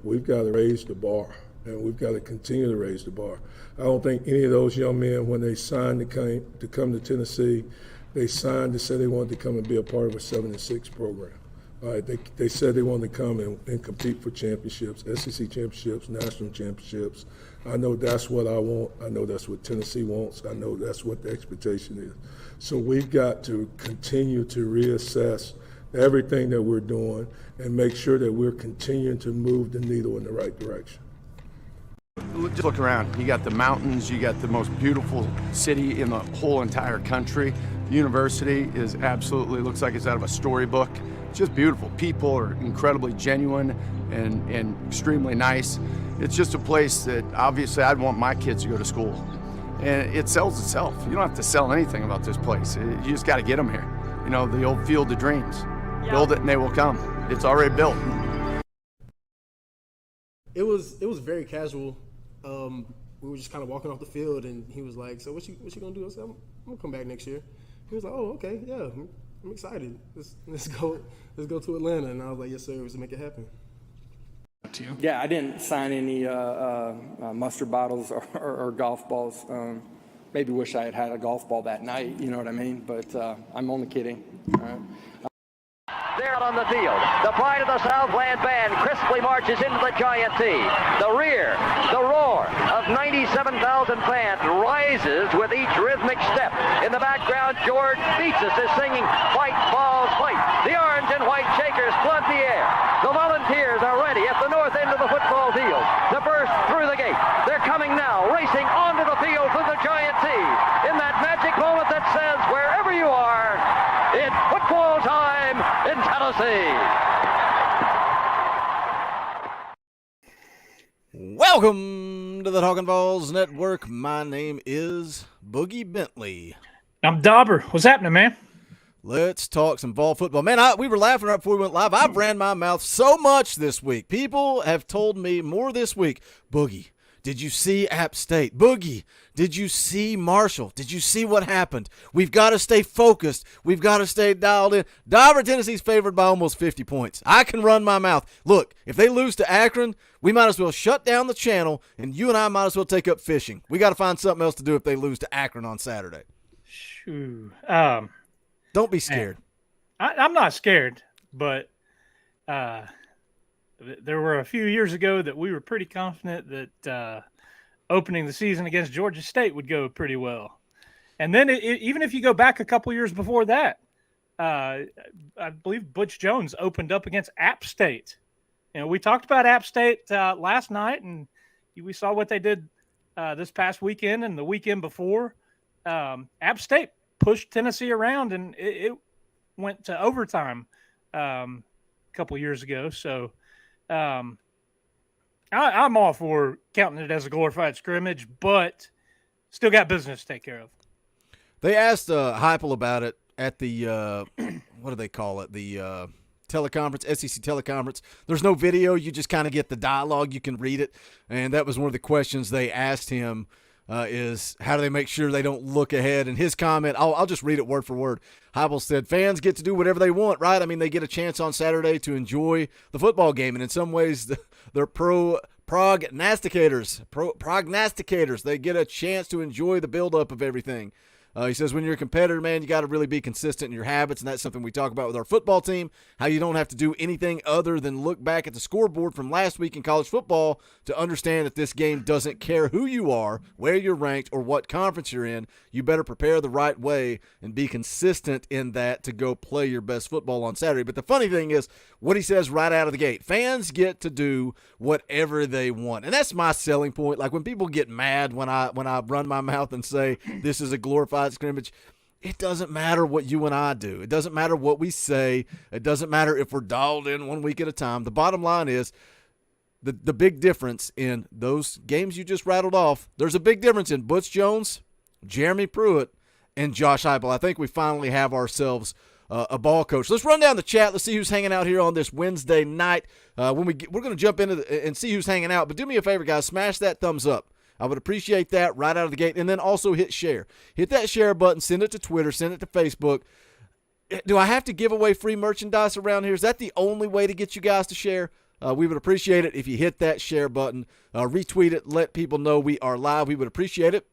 we've got to raise the bar, and we've got to continue to raise the bar. I don't think any of those young men, when they signed to come to Tennessee, they signed to say they wanted to come and be a part of a 7-6 program. All right, they said they wanted to come and compete for championships, SEC championships, national championships. I know that's what I want. I know that's what Tennessee wants. I know that's what the expectation is. So we've got to continue to reassess everything that we're doing and make sure that we're continuing to move the needle in the right direction. Just look around. You got the mountains. You got the most beautiful city in the whole entire country. The university is absolutely, looks like it's out of a storybook. It's just beautiful. People are incredibly genuine and extremely nice. It's just a place that obviously I'd want my kids to go to school. And it sells itself. You don't have to sell anything about this place. You just got to get them here. You know, the old field of dreams. Yeah. Build it and they will come. It's already built. It was very casual. We were just kind of walking off the field, and he was like, "So what you gonna do?" I said, "I'm gonna come back next year." He was like, "Oh, okay, yeah, I'm excited. Let's go to Atlanta." And I was like, "Yes, sir. Let's make it happen." Yeah, I didn't sign any mustard bottles or golf balls. Maybe wish I had a golf ball that night. You know what I mean? But I'm only kidding. All right. There on the field, the pride of the Southland band crisply marches into the Giant T. The roar of 97,000 fans rises with each rhythmic step. In the background, George Beatsis is singing "Fight, Balls, Fight." The orange and white Shakers flood the air. The Volunteers are ready at the north end of the football field to burst through the gate. They're coming now, racing onto the field through the Giant T. In that magic moment that says, wherever you are, it's football time in Tennessee. Welcome to the Talkin VAWLS Network. My name is Boogie Bentley. I'm Dauber. What's happening, man? Let's talk some Vol football. Man, we were laughing right before we went live. I've ran my mouth so much this week. People have told me more this week. Boogie, did you see App State? Boogie, did you see Marshall? Did you see what happened? We've got to stay focused. We've got to stay dialed in. Dauber, Tennessee's favored by almost 50 points. I can run my mouth. Look, if they lose to Akron, we might as well shut down the channel, and you and I might as well take up fishing. We got to find something else to do if they lose to Akron on Saturday. Shoo. Don't be scared. I'm not scared, but there were a few years ago that we were pretty confident that opening the season against Georgia State would go pretty well. And then even if you go back a couple years before that, I believe Butch Jones opened up against App State. You know, we talked about App State last night, and we saw what they did this past weekend and the weekend before. App State pushed Tennessee around, and it went to overtime a couple years ago. So I'm all for counting it as a glorified scrimmage, but still got business to take care of. They asked Heupel about it at the what do they call it? The teleconference, SEC teleconference. There's no video. You just kind of get the dialogue. You can read it. And that was one of the questions they asked him is how do they make sure they don't look ahead? And his comment, I'll just read it word for word. Heupel said, fans get to do whatever they want, right? I mean, they get a chance on Saturday to enjoy the football game. And in some ways, they're prognosticators. They get a chance to enjoy the buildup of everything. He says, when you're a competitor, man, you got to really be consistent in your habits, and that's something we talk about with our football team, how you don't have to do anything other than look back at the scoreboard from last week in college football to understand that this game doesn't care who you are, where you're ranked, or what conference you're in. You better prepare the right way and be consistent in that to go play your best football on Saturday. But the funny thing is what he says right out of the gate. Fans get to do whatever they want, and that's my selling point. Like when people get mad when I run my mouth and say this is a glorified scrimmage, it doesn't matter what you and I do. It doesn't matter what we say. It doesn't matter if we're dialed in 1 week at a time. The bottom line is the big difference in those games you just rattled off. There's a big difference in Butch Jones, Jeremy Pruitt, and Josh Heupel. I think we finally have ourselves a ball coach. Let's run down the chat. Let's see who's hanging out here on this Wednesday night. We're going to jump into and see who's hanging out. But do me a favor, guys. Smash that thumbs up. I would appreciate that right out of the gate. And then also hit share. Hit that share button. Send it to Twitter. Send it to Facebook. Do I have to give away free merchandise around here? Is that the only way to get you guys to share? We would appreciate it if you hit that share button, retweet it, let people know we are live. We would appreciate it.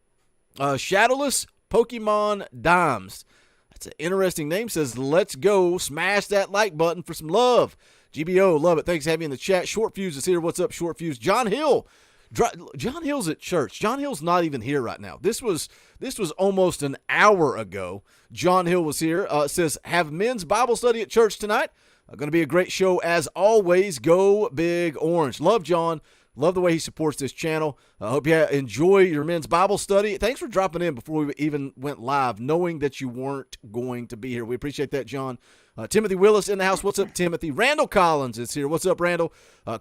Shadowless Pokemon Dimes. That's an interesting name. Says, let's go. Smash that like button for some love. GBO, love it. Thanks for having me in the chat. Short Fuse is here. What's up, Short Fuse? John Hill. John Hill's at church. John Hill's not even here right now. This was almost an hour ago. John Hill was here. Says, have men's Bible study at church tonight. Going to be a great show as always. Go Big Orange. Love John. Love the way he supports this channel. I hope you enjoy your men's Bible study. Thanks for dropping in before we even went live, knowing that you weren't going to be here. We appreciate that, John. Timothy Willis in the house. What's up, Timothy? Randall Collins is here. What's up, Randall?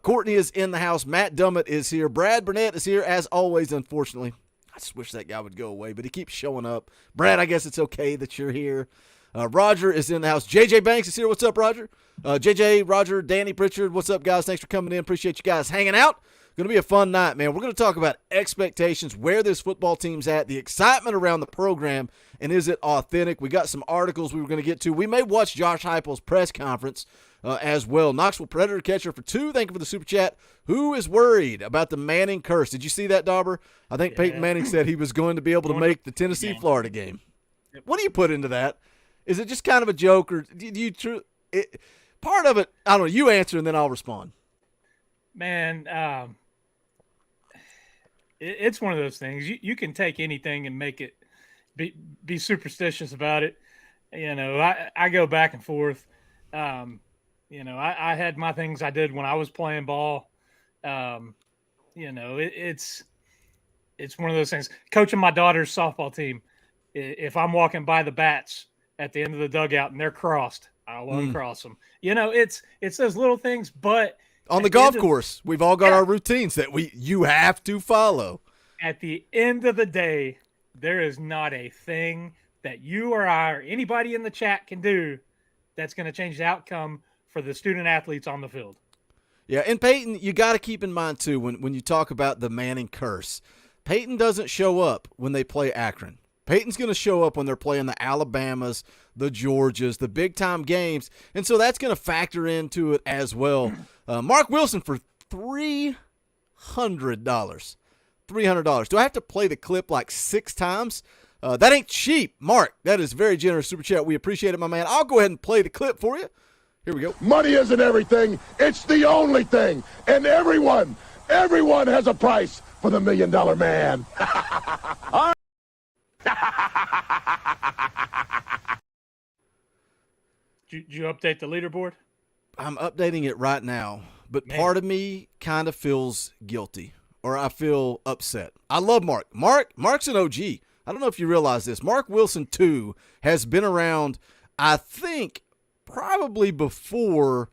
Courtney is in the house. Matt Dummett is here. Brad Burnett is here, as always, unfortunately. I just wish that guy would go away, but he keeps showing up. Brad, I guess it's okay that you're here. Roger is in the house. JJ Banks is here. What's up, Roger? JJ, Roger, Danny Pritchard. What's up, guys? Thanks for coming in. Appreciate you guys hanging out. Going to be a fun night, man. We're going to talk about expectations, where this football team's at, the excitement around the program, and is it authentic? We got some articles we were going to get to. We may watch Josh Heupel's press conference as well. Knoxville Predator catcher for 2. Thank you for the super chat. Who is worried about the Manning curse? Did you see that, Dauber? I think Peyton Manning said he was going to be able to make the Tennessee-Florida game. What do you put into that? Is it just kind of a joke, or do you part of it? I don't know. You answer, and then I'll respond. Man, it's one of those things. You can take anything and make it be superstitious about it. You know, I go back and forth. You know, I had my things I did when I was playing ball. You know, it's one of those things. Coaching my daughter's softball team, if I'm walking by the bats at the end of the dugout and they're crossed, I'll uncross them. You know, it's those little things, but on the golf course, we've all got our routines that you have to follow. At the end of the day, there is not a thing that you or I or anybody in the chat can do that's going to change the outcome for the student athletes on the field. Yeah, and Peyton, you got to keep in mind, too, when you talk about the Manning curse, Peyton doesn't show up when they play Akron. Peyton's going to show up when they're playing the Alabamas, the Georgias, the big-time games, and so that's going to factor into it as well. Mark Wilson for $300. $300. Do I have to play the clip like 6 times? That ain't cheap. Mark, that is very generous super chat. We appreciate it, my man. I'll go ahead and play the clip for you. Here we go. Money isn't everything. It's the only thing. And everyone has a price for the $1 Million Man. Did you update the leaderboard? I'm updating it right now, but part of me kind of feels guilty, or I feel upset. I love Mark. Mark's an OG. I don't know if you realize this. Mark Wilson, too, has been around, I think, probably before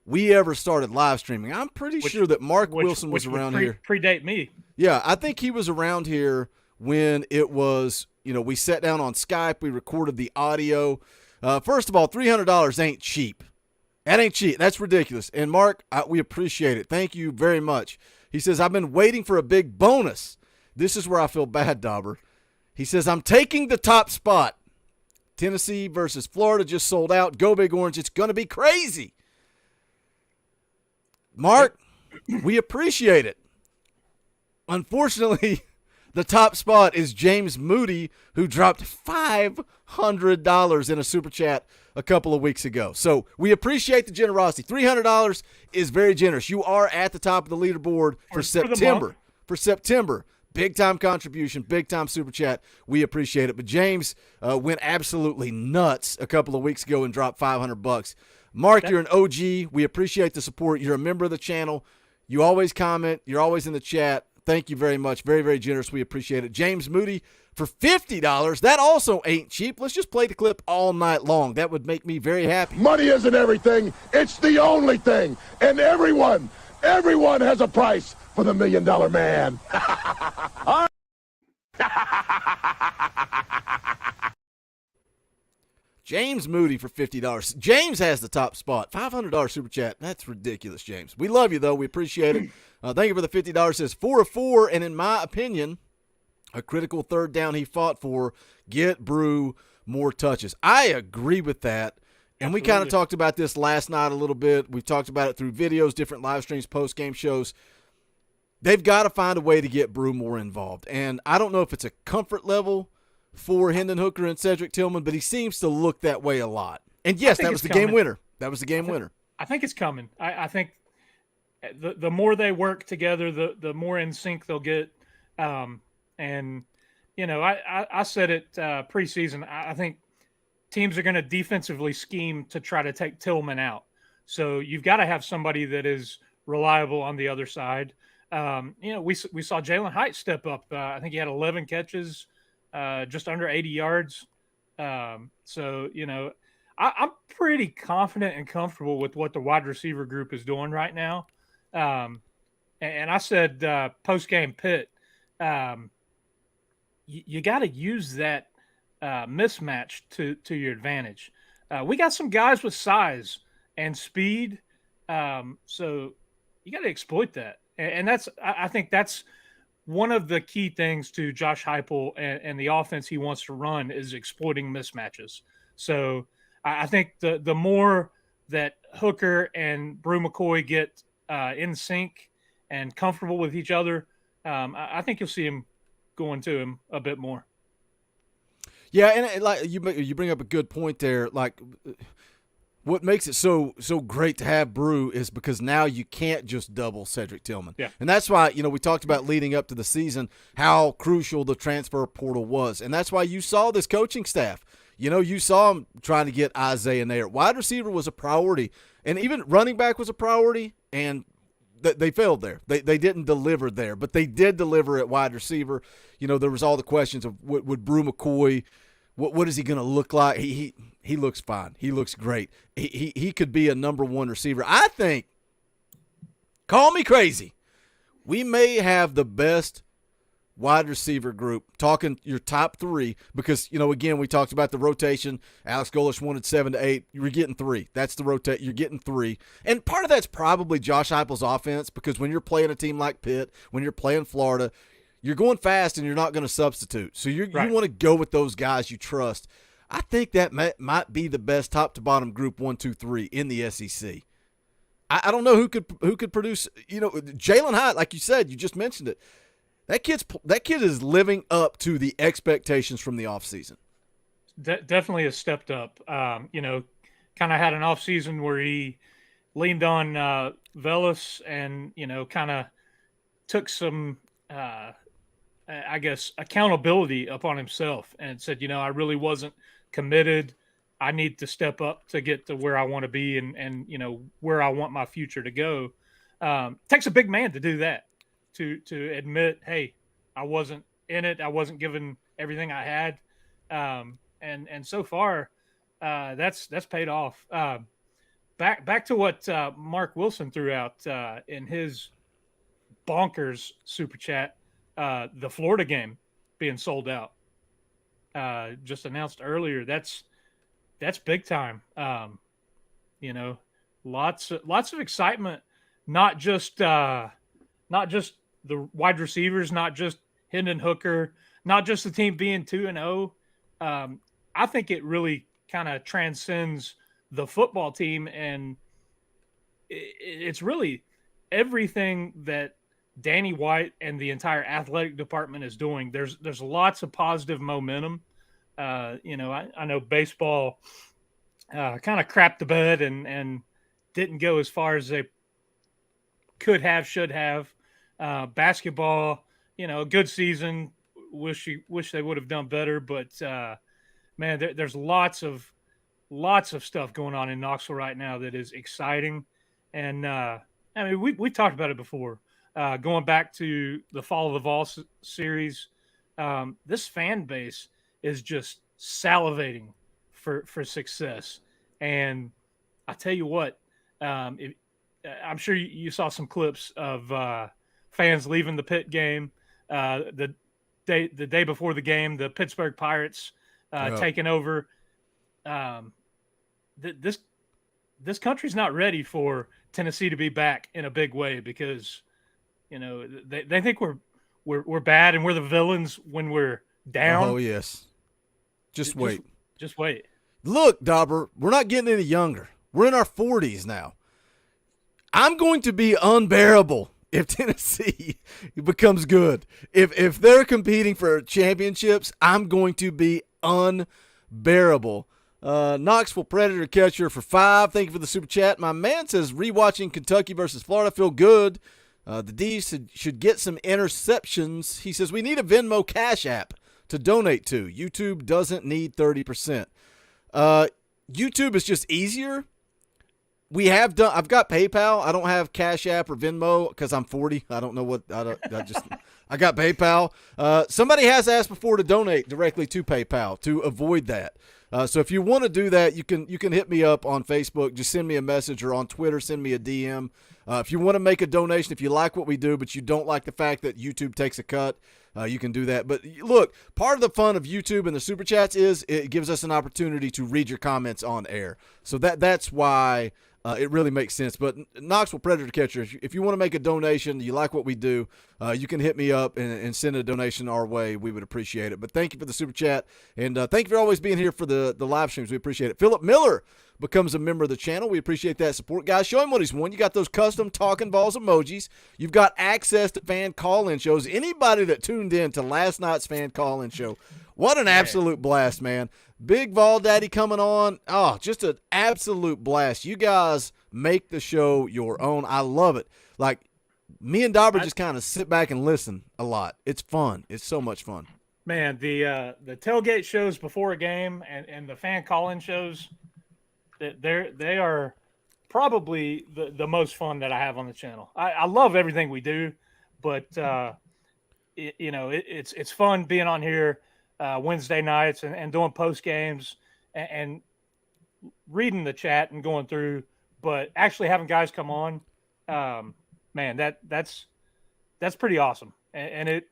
we ever started live streaming. I'm pretty sure that Mark Wilson was around here. Predate me. Yeah, I think he was around here when it was, you know, we sat down on Skype, we recorded the audio. First of all, $300 ain't cheap. That ain't cheap. That's ridiculous. And Mark, we appreciate it. Thank you very much. He says, I've been waiting for a big bonus. This is where I feel bad, Dauber. He says, I'm taking the top spot. Tennessee versus Florida just sold out. Go Big Orange. It's going to be crazy. Mark, we appreciate it. Unfortunately, the top spot is James Moody, who dropped $500 in a super chat a couple of weeks ago. So we appreciate the generosity. $300 is very generous. You are at the top of the leaderboard for September. For September. Big-time contribution, big-time super chat. We appreciate it. But James went absolutely nuts a couple of weeks ago and dropped $500. Mark, you're an OG. We appreciate the support. You're a member of the channel. You always comment. You're always in the chat. Thank you very much. Very, very generous. We appreciate it. James Moody for $50. That also ain't cheap. Let's just play the clip all night long. That would make me very happy. Money isn't everything. It's the only thing. And everyone has a price for the $1 Million Man. James Moody for $50. James has the top spot. $500 super chat. That's ridiculous, James. We love you, though. We appreciate it. Thank you for the $50. It says 4 of 4, and in my opinion, a critical third down he fought for. Get Brew more touches. I agree with that. And we kind of talked about this last night a little bit. We've talked about it through videos, different live streams, post-game shows. They've got to find a way to get Brew more involved. And I don't know if it's a comfort level for Hendon Hooker and Cedric Tillman, but he seems to look that way a lot. And, yes, that was the game winner. That was the game winner. I think it's coming. I think the more they work together, the more in sync they'll get. And, you know, I said it preseason. I think teams are going to defensively scheme to try to take Tillman out. So you've got to have somebody that is reliable on the other side. You know, we saw Jalen Hite step up. I think he had 11 catches, just under 80 yards. So, you know, I'm pretty confident and comfortable with what the wide receiver group is doing right now. And I said post-game Pitt, you got to use that mismatch to your advantage. We got some guys with size and speed, so you got to exploit that. And I think that's one of the key things to Josh Heupel and the offense he wants to run is exploiting mismatches. So I think the more that Hooker and Brew McCoy get in sync and comfortable with each other, I think you'll see him going to him a bit more. Yeah, and like you bring up a good point there. Like, what makes it so great to have Brew is because now you can't just double Cedric Tillman. Yeah. And that's why, you know, we talked about leading up to the season how crucial the transfer portal was. And that's why you saw this coaching staff. You know, you saw them trying to get Isaiah Nair. Wide receiver was a priority, and even running back was a priority, and they failed there. They didn't deliver there, but they did deliver at wide receiver. You know, there was all the questions of would Brew McCoy, what is he going to look like? He looks fine. He looks great. He could be a number one receiver. I think, call me crazy, we may have the best wide receiver group, talking your top three, because, you know, again, we talked about the rotation. Alex Golesh wanted 7 to 8. You're getting 3. That's the rotate. You're getting 3. And part of that's probably Josh Heupel's offense, because when you're playing a team like Pitt, when you're playing Florida, you're going fast and you're not going to substitute. So you want to go with those guys you trust. I think that might be the best top to bottom group 1, 2, 3 in the SEC. I don't know who could produce, you know, Jalen Hite, like you said, you just mentioned it. That kid is living up to the expectations from the offseason. Definitely has stepped up. You know, kind of had an offseason where he leaned on VAWLS and, you know, kind of took some, I guess, accountability upon himself and said, you know, I really wasn't committed. I need to step up to get to where I want to be and you know, where I want my future to go. Takes a big man to do that. To admit, hey, I wasn't in it. I wasn't given everything I had, and so far, that's paid off. Back to what Mark Wilson threw out in his bonkers super chat. The Florida game being sold out, just announced earlier. That's big time. You know, lots of excitement. Not just the wide receivers, not just Hendon Hooker, not just the team being 2-0. I think it really kind of transcends the football team, and it's really everything that Danny White and the entire athletic department is doing. There's lots of positive momentum. You know, I know baseball kind of crapped the bed and didn't go as far as they could have, should have. Basketball, you know, a good season. Wish they would have done better, but man, there's lots of stuff going on in Knoxville right now that is exciting. And I mean, we talked about it before. Going back to the Fall of the VAWLS series, this fan base is just salivating for success. And I tell you what, I'm sure you saw some clips of fans leaving the Pitt game. The day before the game, the Pittsburgh Pirates taking over. This country's not ready for Tennessee to be back in a big way, because, you know, they think we're bad and we're the villains when we're down. Oh yes, just wait. Just wait. Look, Dauber, we're not getting any younger. We're in our 40s now. I'm going to be unbearable if Tennessee becomes good. If they're competing for championships, I'm going to be unbearable. Knoxville Predator Catcher for 5. Thank you for the super chat. My man says, rewatching Kentucky versus Florida, feel good. The D's should get some interceptions. He says, we need a Venmo Cash App to donate to. YouTube doesn't need 30%. YouTube is just easier. I've got PayPal. I don't have Cash App or Venmo because I'm 40. I don't know what, I got PayPal. Somebody has asked before to donate directly to PayPal to avoid that. So if you want to do that, you can hit me up on Facebook. Just send me a message, or on Twitter, send me a DM. If you want to make a donation, if you like what we do, but you don't like the fact that YouTube takes a cut, you can do that. But look, part of the fun of YouTube and the Super Chats is it gives us an opportunity to read your comments on air. So that's why it really makes sense. But Knoxville Predator Catcher, if you want to make a donation, you like what we do, you can hit me up and send a donation our way. We would appreciate it. But thank you for the Super Chat, and thank you for always being here for the live streams. We appreciate it. Philip Miller becomes a member of the channel. We appreciate that support. Guys, show him what he's won. You got those custom Talkin VAWLS emojis. You've got access to fan call-in shows. Anybody that tuned in to last night's fan call-in show, what an absolute blast, man. Big Vol Daddy coming on. Oh, just an absolute blast. You guys make the show your own. I love it. Like, me and Dauber just kind of sit back and listen a lot. It's fun. It's so much fun. Man, the tailgate shows before a game and the fan call-in shows, they are probably the most fun that I have on the channel. I love everything we do, but it's fun being on here Wednesday nights and doing post games and reading the chat and going through, but actually having guys come on, man, that's pretty awesome. And it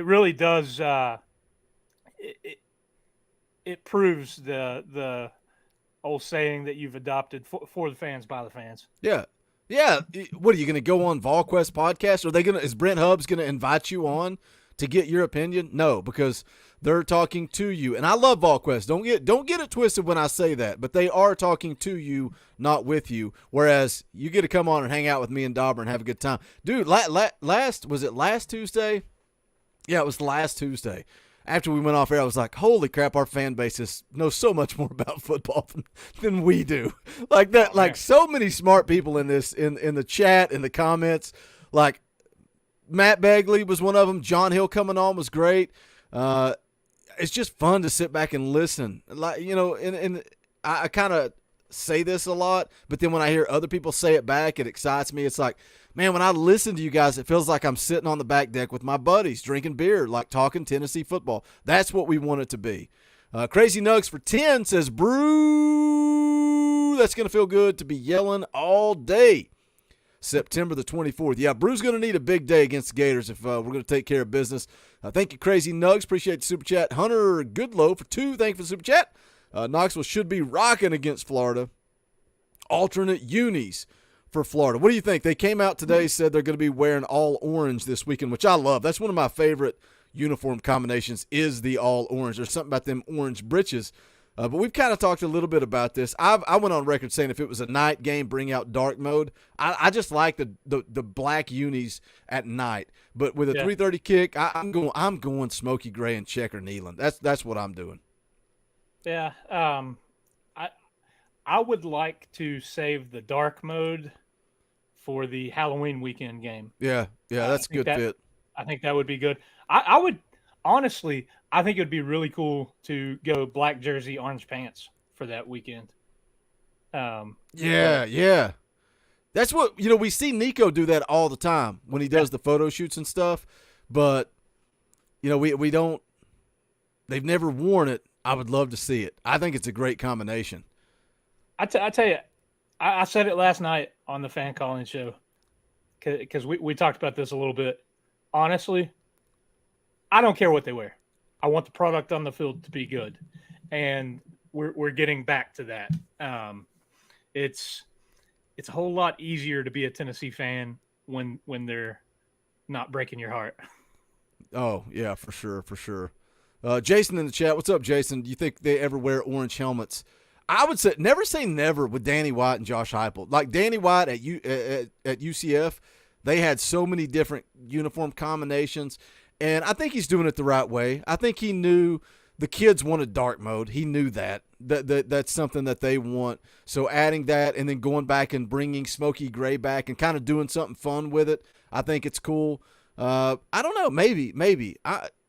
really does. It proves the old saying that you've adopted for the fans, by the fans. Yeah. Yeah. What are you going to go on VolQuest podcast? Is Brent Hubbs going to invite you on to get your opinion? No, because they're talking to you. And I love VolQuest. Don't get it twisted when I say that, but they are talking to you, not with you. Whereas you get to come on and hang out with me and Dauber and have a good time. Dude, was it last Tuesday? Yeah, it was last Tuesday. After we went off air, I was like, holy crap, our fan base knows so much more about football than we do. Like that, like so many smart people in this, in the chat, in the comments. Like Matt Bagley was one of them. John Hill coming on was great. It's just fun to sit back and listen. Like, and I kind of say this a lot, but then when I hear other people say it back, it excites me. It's like, man, when I listen to you guys, it feels like I'm sitting on the back deck with my buddies drinking beer, like talking Tennessee football. That's what we want it to be. Crazy Nugs for 10 says, Brew, that's going to feel good to be yelling all day. September the 24th. Yeah, Brew's going to need a big day against the Gators if we're going to take care of business. Thank you, Crazy Nugs. Appreciate the super chat. Hunter Goodlow for 2. Thank you for the super chat. Knoxville should be rocking against Florida. Alternate unis for Florida. What do you think? They came out today, said they're going to be wearing all orange this weekend, which I love. That's one of my favorite uniform combinations is the all orange. There's something about them orange breeches. But we've kind of talked a little bit about this. I went on record saying if it was a night game, bring out dark mode. I just like the black unis at night. But with a 3:30 kick, I'm going smoky gray and checker kneeling. That's what I'm doing. Yeah. I would like to save the dark mode for the Halloween weekend game. Yeah, that's a good fit. I think that would be good. I would honestly, I think it would be really cool to go black jersey, orange pants for that weekend. Yeah. That's what, we see Nico do that all the time when he does the photo shoots and stuff, but we don't, they've never worn it. I would love to see it. I think it's a great combination. I tell you, I said it last night on the fan calling show because we talked about this a little bit. Honestly, I don't care what they wear. I want the product on the field to be good, and we're getting back to that. It's a whole lot easier to be a Tennessee fan when they're not breaking your heart. Oh yeah, for sure. Jason in the chat, what's up, Jason? Do you think they ever wear orange helmets I would say never say never with Danny White and Josh Heupel. Like Danny White at UCF, they had so many different uniform combinations, and I think he's doing it the right way. I think he knew the kids wanted dark mode. He knew that's something that they want. So adding that and then going back and bringing Smoky Gray back and kind of doing something fun with it, I think it's cool. I don't know, maybe.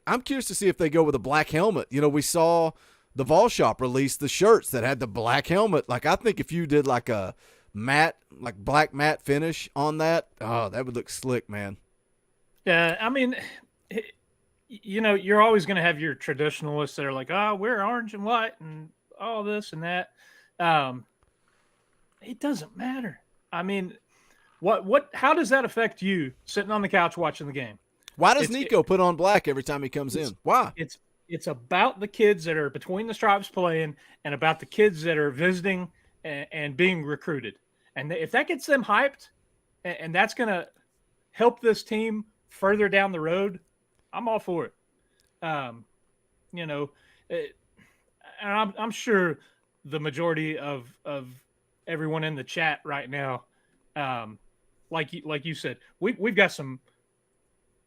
I'm curious to see if they go with a black helmet. You know, we saw the Vol Shop release the shirts that had the black helmet. Like, I think if you did like a black matte finish on that, oh, that would look slick, man. Yeah, I mean, you know, you're always going to have your traditionalists that are like, oh, we're orange and white and all this and that. It doesn't matter. I mean, how does that affect you sitting on the couch watching the game? Why does Nico put on black every time he comes in? Why? It's about the kids that are between the stripes playing and about the kids that are visiting and being recruited. And if that gets them hyped and that's going to help this team further down the road, I'm all for it. You know, and I'm sure the majority of everyone in the chat right now, like you said, we've got some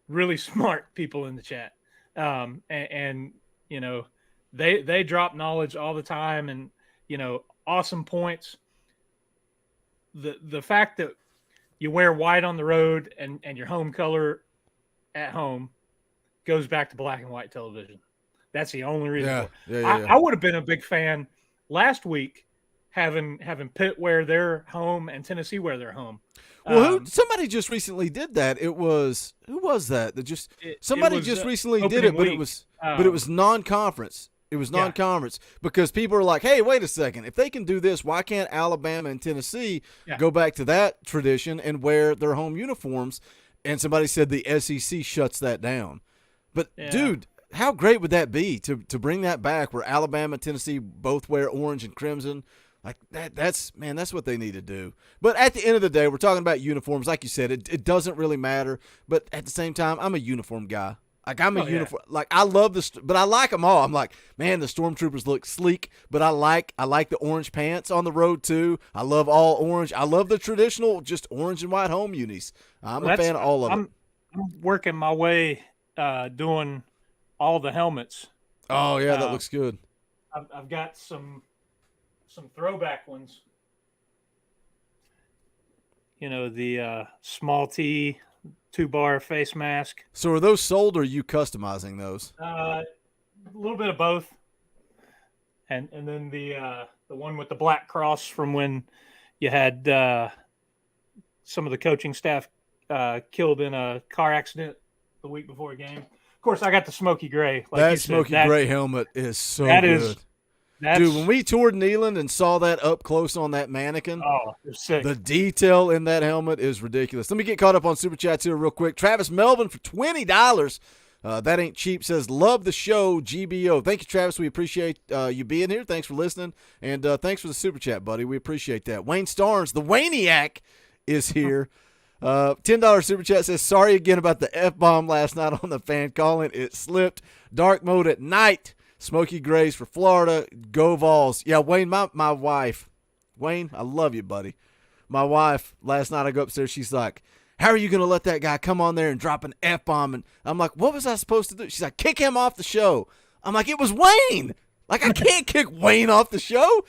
really smart people in the chat. And you know, they drop knowledge all the time and, you know, awesome points. The fact that you wear white on the road and your home color at home goes back to black and white television. That's the only reason. I would have been a big fan last week having Pitt wear their home and Tennessee wear their home. Well, somebody just recently did that. Who was that? Somebody just recently did it, but it was non-conference. It was non-conference because people are like, hey, wait a second. If they can do this, why can't Alabama and Tennessee go back to that tradition and wear their home uniforms? And somebody said the SEC shuts that down. But, dude, how great would that be to bring that back where Alabama and Tennessee both wear orange and crimson? Like that's what they need to do. But at the end of the day, we're talking about uniforms. Like you said, it doesn't really matter. But at the same time, I'm a uniform guy. Like I'm a uniform. Like I love this, but I like them all. I'm like, man, the Stormtroopers look sleek. But I like the orange pants on the road too. I love all orange. I love the traditional, just orange and white home unis. I'm a fan of all of them. I'm working my way doing all the helmets. Oh yeah, that looks good. I've got some throwback ones. You know, the small T 2-bar face mask. So are those sold or are you customizing those? A little bit of both. And then the one with the black cross from when you had some of the coaching staff killed in a car accident the week before a game. Of course, I got the Smoky Gray. Like that Smoky Gray helmet is so good. Dude, when we toured Neyland and saw that up close on that mannequin, it's sick. The detail in that helmet is ridiculous. Let me get caught up on Super Chats here real quick. Travis Melvin for $20. That ain't cheap. Says, love the show, GBO. Thank you, Travis. We appreciate you being here. Thanks for listening. And thanks for the Super Chat, buddy. We appreciate that. Wayne Starnes, the Waniac, is here. $10 Super Chat says, sorry again about the F-bomb last night on the fan calling. It slipped. Dark mode at night. Smoky Grays for Florida. Go Vols. Yeah, Wayne, my wife. Wayne, I love you, buddy. My wife, last night I go upstairs, she's like, how are you going to let that guy come on there and drop an F-bomb? And I'm like, what was I supposed to do? She's like, kick him off the show. I'm like, it was Wayne. Like, I can't kick Wayne off the show.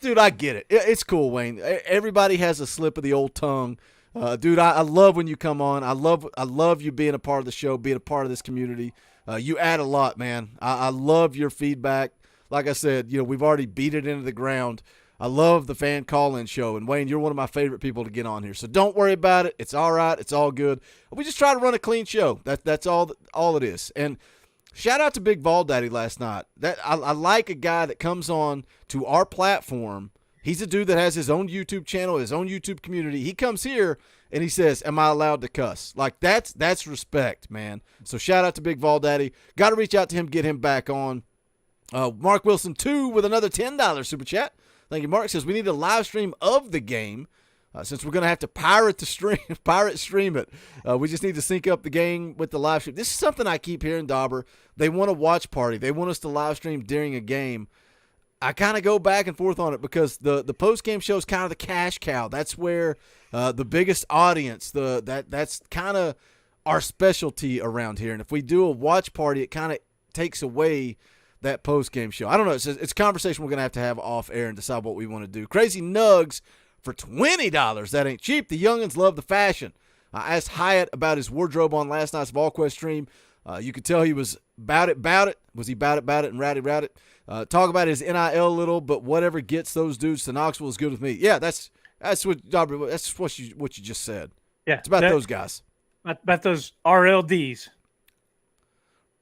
Dude, I get it. It's cool, Wayne. Everybody has a slip of the old tongue. Dude, I love when you come on. I love you being a part of the show, being a part of this community. You add a lot, man. I love your feedback. Like I said, we've already beat it into the ground. I love the fan call-in show. And, Wayne, you're one of my favorite people to get on here. So don't worry about it. It's all right. It's all good. We just try to run a clean show. That's all it is. And shout out to Big Vol Daddy last night. I like a guy that comes on to our platform. He's a dude that has his own YouTube channel, his own YouTube community. He comes here and he says, am I allowed to cuss? Like, that's respect, man. So shout out to Big Vol Daddy. Got to reach out to him, get him back on. Mark Wilson 2 with another $10 Super Chat. Thank you, Mark. Says we need a live stream of the game since we're going to have to pirate stream it. We just need to sync up the game with the live stream. This is something I keep hearing, Dauber. They want a watch party. They want us to live stream during a game. I kind of go back and forth on it because the post game show is kind of the cash cow. That's where the biggest audience. That's kind of our specialty around here. And if we do a watch party, it kind of takes away that post game show. I don't know. It's a conversation we're gonna have off air and decide what we want to do. Crazy Nugs for $20. That ain't cheap. The youngins love the fashion. I asked Hyatt about his wardrobe on last night's VolQuest stream. You could tell he was about it. Was he about it and rowdy about it? Talk about his NIL a little, but whatever gets those dudes to Knoxville is good with me. Yeah, that's what you just said. Yeah, it's about those guys. About those RLDs.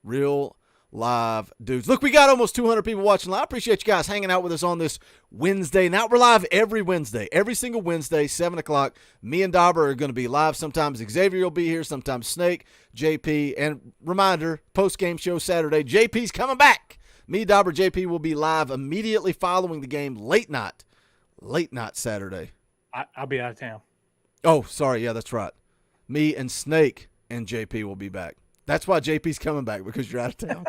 Real live dudes. Look, we got almost 200 people watching live. I appreciate you guys hanging out with us on this Wednesday. Now we're live every Wednesday, every single Wednesday, 7 o'clock. Me and Dauber are going to be live. Sometimes Xavier will be here, sometimes Snake, JP, and reminder, post-game show Saturday, JP's coming back. Me, Dauber, JP will be live immediately following the game, late night Saturday. I'll be out of town. Oh, sorry. Yeah, that's right. Me and Snake and JP will be back. That's why JP's coming back, because you're out of town.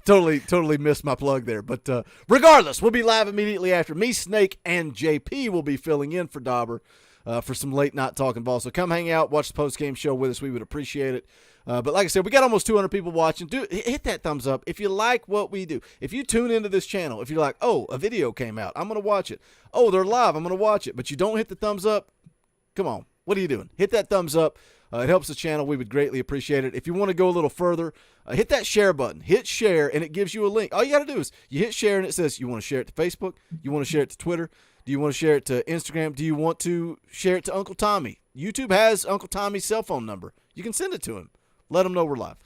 Totally missed my plug there. But regardless, we'll be live immediately after. Me, Snake, and JP will be filling in for Dauber for some late night Talkin Ball. So come hang out, watch the post-game show with us. We would appreciate it. But like I said, we got almost 200 people watching. Hit that thumbs up if you like what we do. If you tune into this channel, if you're like, oh, a video came out, I'm going to watch it. Oh, they're live, I'm going to watch it. But you don't hit the thumbs up, come on. What are you doing? Hit that thumbs up. It helps the channel. We would greatly appreciate it. If you want to go a little further, hit that share button. Hit share, and it gives you a link. All you got to do is you hit share, and it says you want to share it to Facebook. You want to share it to Twitter. Do you want to share it to Instagram? Do you want to share it to Uncle Tommy? YouTube has Uncle Tommy's cell phone number. You can send it to him. Let him know we're live.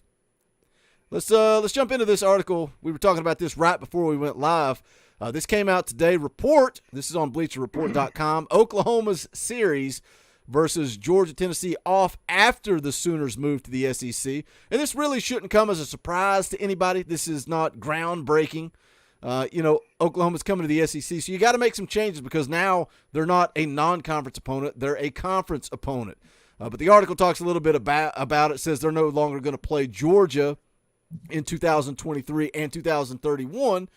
Let's jump into this article. We were talking about this right before we went live. This came out today. This is on BleacherReport.com. Oklahoma's series versus Georgia, Tennessee off after the Sooners moved to the SEC. And this really shouldn't come as a surprise to anybody. This is not groundbreaking. Oklahoma's coming to the SEC, so you got to make some changes because now they're not a non-conference opponent. They're a conference opponent. But the article talks a little bit about it. It says they're no longer going to play Georgia in 2023 and 2031.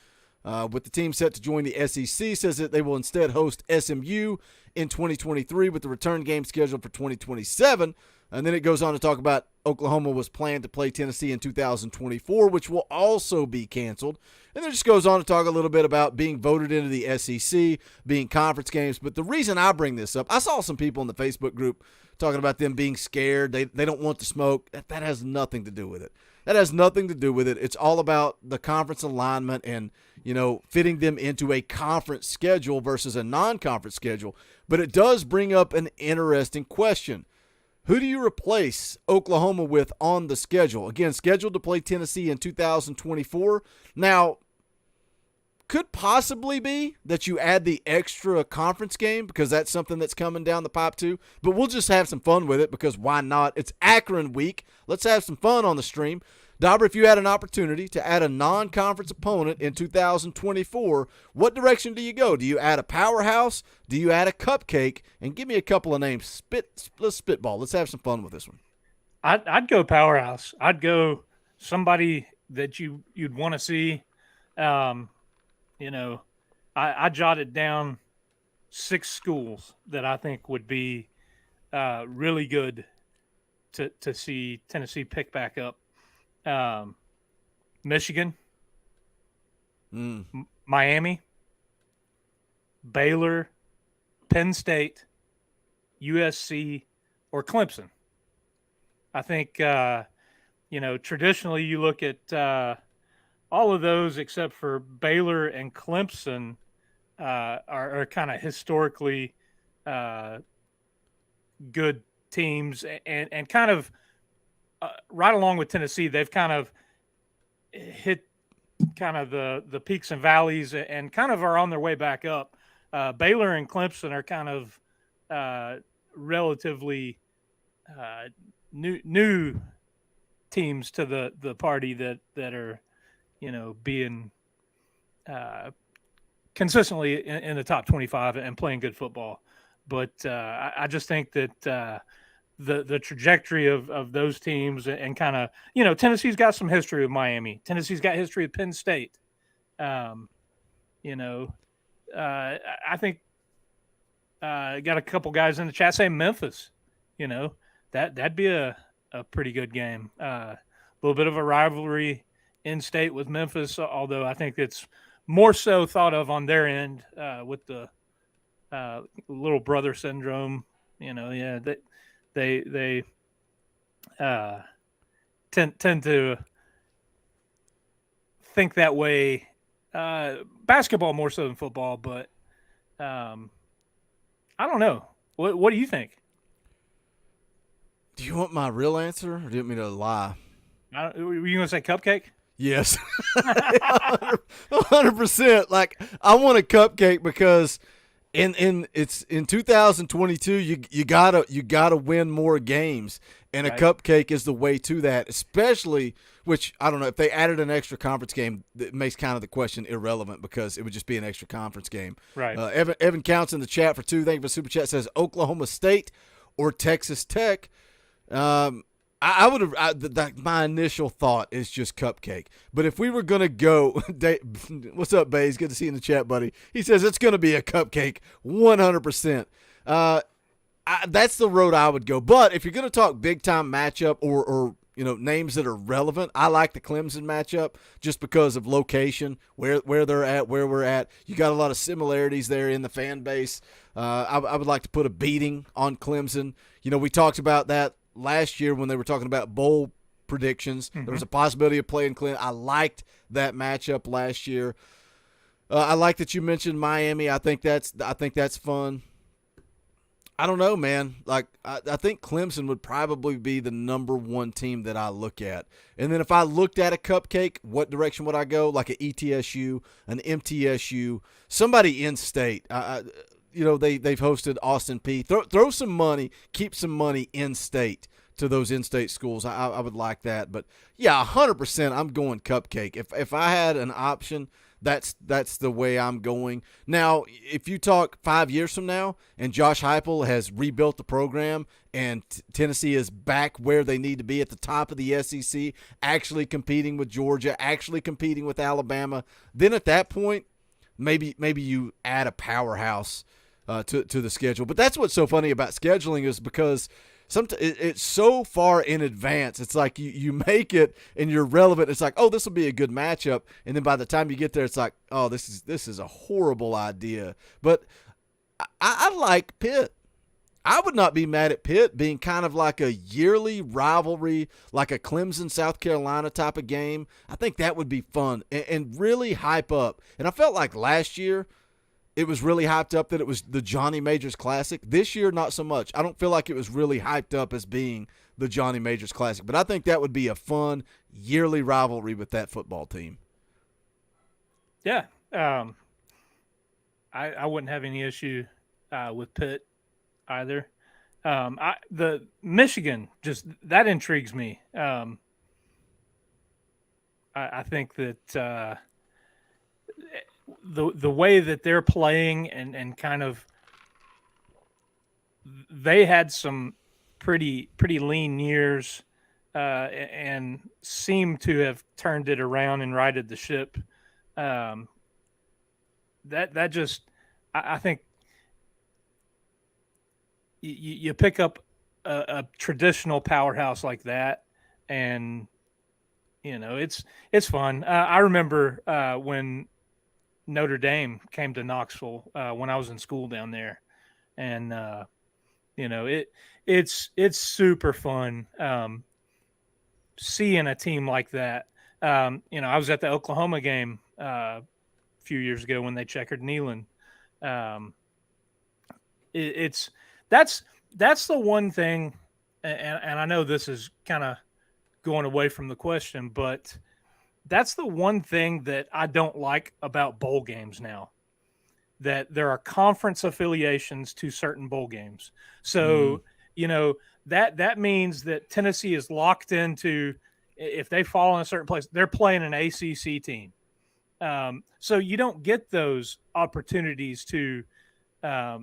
With the team set to join the SEC, says that they will instead host SMU in 2023 with the return game scheduled for 2027. And then it goes on to talk about Oklahoma was planned to play Tennessee in 2024, which will also be canceled. And then it just goes on to talk a little bit about being voted into the SEC, being conference games. But the reason I bring this up, I saw some people in the Facebook group talking about them being scared. They don't want to smoke. That has nothing to do with it. That has nothing to do with it. It's all about the conference alignment and, fitting them into a conference schedule versus a non-conference schedule. But it does bring up an interesting question. Who do you replace Oklahoma with on the schedule? Again, scheduled to play Tennessee in 2024. Now, could possibly be that you add the extra conference game because that's something that's coming down the pipe too. But we'll just have some fun with it because why not? It's Akron week. Let's have some fun on the stream. Dauber, if you had an opportunity to add a non-conference opponent in 2024, what direction do you go? Do you add a powerhouse? Do you add a cupcake? And give me a couple of names. Let's spitball. Let's have some fun with this one. I'd go powerhouse. I'd go somebody that you'd want to see. I jotted down 6 schools that I think would be really good to see Tennessee pick back up. Michigan, Miami, Baylor, Penn State, USC, or Clemson. I think, traditionally you look at all of those except for Baylor and Clemson are kind of historically good teams and kind of right along with Tennessee, they've kind of hit kind of the peaks and valleys and kind of are on their way back up. Baylor and Clemson are kind of relatively new teams to the party that are, being consistently in the top 25 and playing good football. But I just think that the trajectory of those teams and kind of, Tennessee's got some history with Miami. Tennessee's got history with Penn State. You know, I think got a couple guys in the chat saying Memphis. You know, that'd be a pretty good game. A little bit of a rivalry in state with Memphis, although I think it's more so thought of on their end with the little brother syndrome. You know, yeah, they tend to think that way. Basketball more so than football, but I don't know. What do you think? Do you want my real answer, or do you want me to lie? Were you going to say cupcake? Yes, 100%. Like, I want a cupcake because in 2022, you gotta win more games, and a cupcake is the way to that. Especially, which I don't know if they added an extra conference game, it makes kind of the question irrelevant because it would just be an extra conference game. Right. Evan counts in the chat for 2. Thank you for super chat. Says Oklahoma State or Texas Tech. I would have. My initial thought is just cupcake. But if we were gonna go, what's up, Bays? Good to see you in the chat, buddy. He says it's gonna be a cupcake, 100%. That's the road I would go. But if you're gonna talk big time matchup or names that are relevant, I like the Clemson matchup just because of location, where they're at, where we're at. You got a lot of similarities there in the fan base. I would like to put a beating on Clemson. We talked about that last year when they were talking about bowl predictions. There was a possibility of playing Clemson. I liked that matchup last year. I like that you mentioned Miami. I think that's fun. I don't know, man. Like, I think Clemson would probably be the number one team that I look at. And then if I looked at a cupcake, what direction would I go? Like an ETSU, an MTSU, somebody in state. They've hosted Austin Peay. Throw some money, keep some money in state to those in-state schools. I would like that. But yeah, 100%. I'm going cupcake. If I had an option, that's the way I'm going. Now, if you talk 5 years from now and Josh Heupel has rebuilt the program and Tennessee is back where they need to be at the top of the SEC, actually competing with Georgia, actually competing with Alabama, then at that point, maybe you add a powerhouse to the schedule. But that's what's so funny about scheduling is because it's so far in advance. It's like you make it and you're relevant. It's like, oh, this will be a good matchup. And then by the time you get there, it's like, oh, this is a horrible idea. But I like Pitt. I would not be mad at Pitt being kind of like a yearly rivalry, like a Clemson, South Carolina type of game. I think that would be fun and really hype up. And I felt like last year it was really hyped up that it was the Johnny Majors Classic. This year, not so much. I don't feel like it was really hyped up as being the Johnny Majors Classic. But I think that would be a fun yearly rivalry with that football team. Yeah. I wouldn't have any issue with Pitt either. The Michigan, just that intrigues me. I think that the way that they're playing and kind of they had some pretty lean years and seem to have turned it around and righted the ship. I think you pick up a traditional powerhouse like that, and it's fun. I remember when Notre Dame came to Knoxville when I was in school down there, and it's super fun seeing a team like that. I was at the Oklahoma game a few years ago when they checkered Neyland. That's the one thing, and I know this is kind of going away from the question, but that's the one thing that I don't like about bowl games now, that there are conference affiliations to certain bowl games. So, that means that Tennessee is locked into, if they fall in a certain place, they're playing an ACC team. So you don't get those opportunities to, I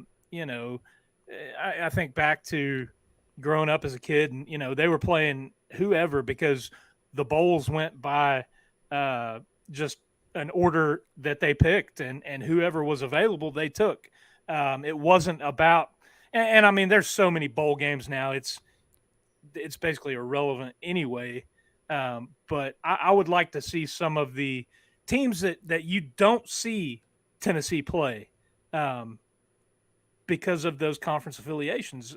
think back to growing up as a kid and, they were playing whoever because the bowls went by just an order that they picked, and whoever was available they took. It wasn't about, and I mean, there's so many bowl games now. It's basically irrelevant anyway. But I would like to see some of the teams that you don't see Tennessee play because of those conference affiliations.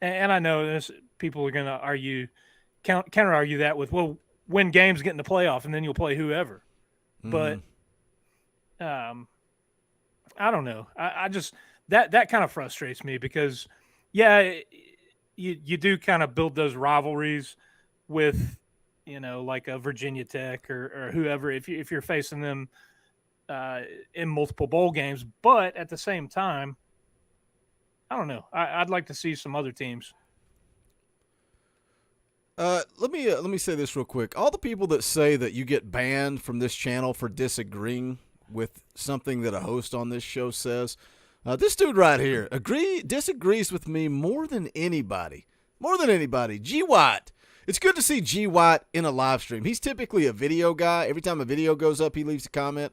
And I know this, people are going to counter argue that with, well, win games, get in the playoff, and then you'll play whoever. But I don't know. I just that kind of frustrates me because, yeah, you do kind of build those rivalries with, like a Virginia Tech or whoever if you're facing them in multiple bowl games. But at the same time, I don't know. I'd like to see some other teams. Let me say this real quick. All the people that say that you get banned from this channel for disagreeing with something that a host on this show says, this dude right here disagrees with me more than anybody. G. Watt. It's good to see G. Watt in a live stream. He's typically a video guy. Every time a video goes up, he leaves a comment.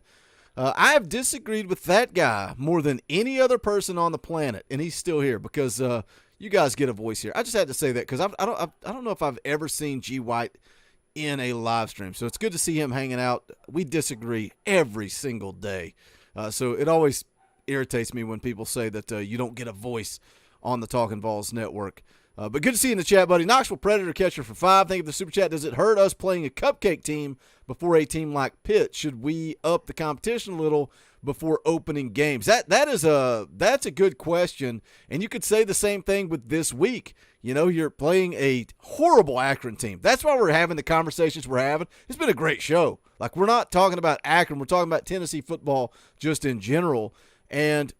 I have disagreed with that guy more than any other person on the planet, and he's still here because you guys get a voice here. I just had to say that because I don't know if I've ever seen G. White in a live stream, so it's good to see him hanging out. We disagree every single day, so it always irritates me when people say that you don't get a voice on the Talkin VAWLS network. But good to see you in the chat, buddy. Knoxville Predator Catcher for 5. Thank you for the super chat. Does it hurt us playing a cupcake team before a team like Pitt? Should we up the competition a little before opening games? That's a good question, and you could say the same thing with this week. You're playing a horrible Akron team. That's why we're having the conversations we're having. It's been a great show. Like, we're not talking about Akron. We're talking about Tennessee football just in general. And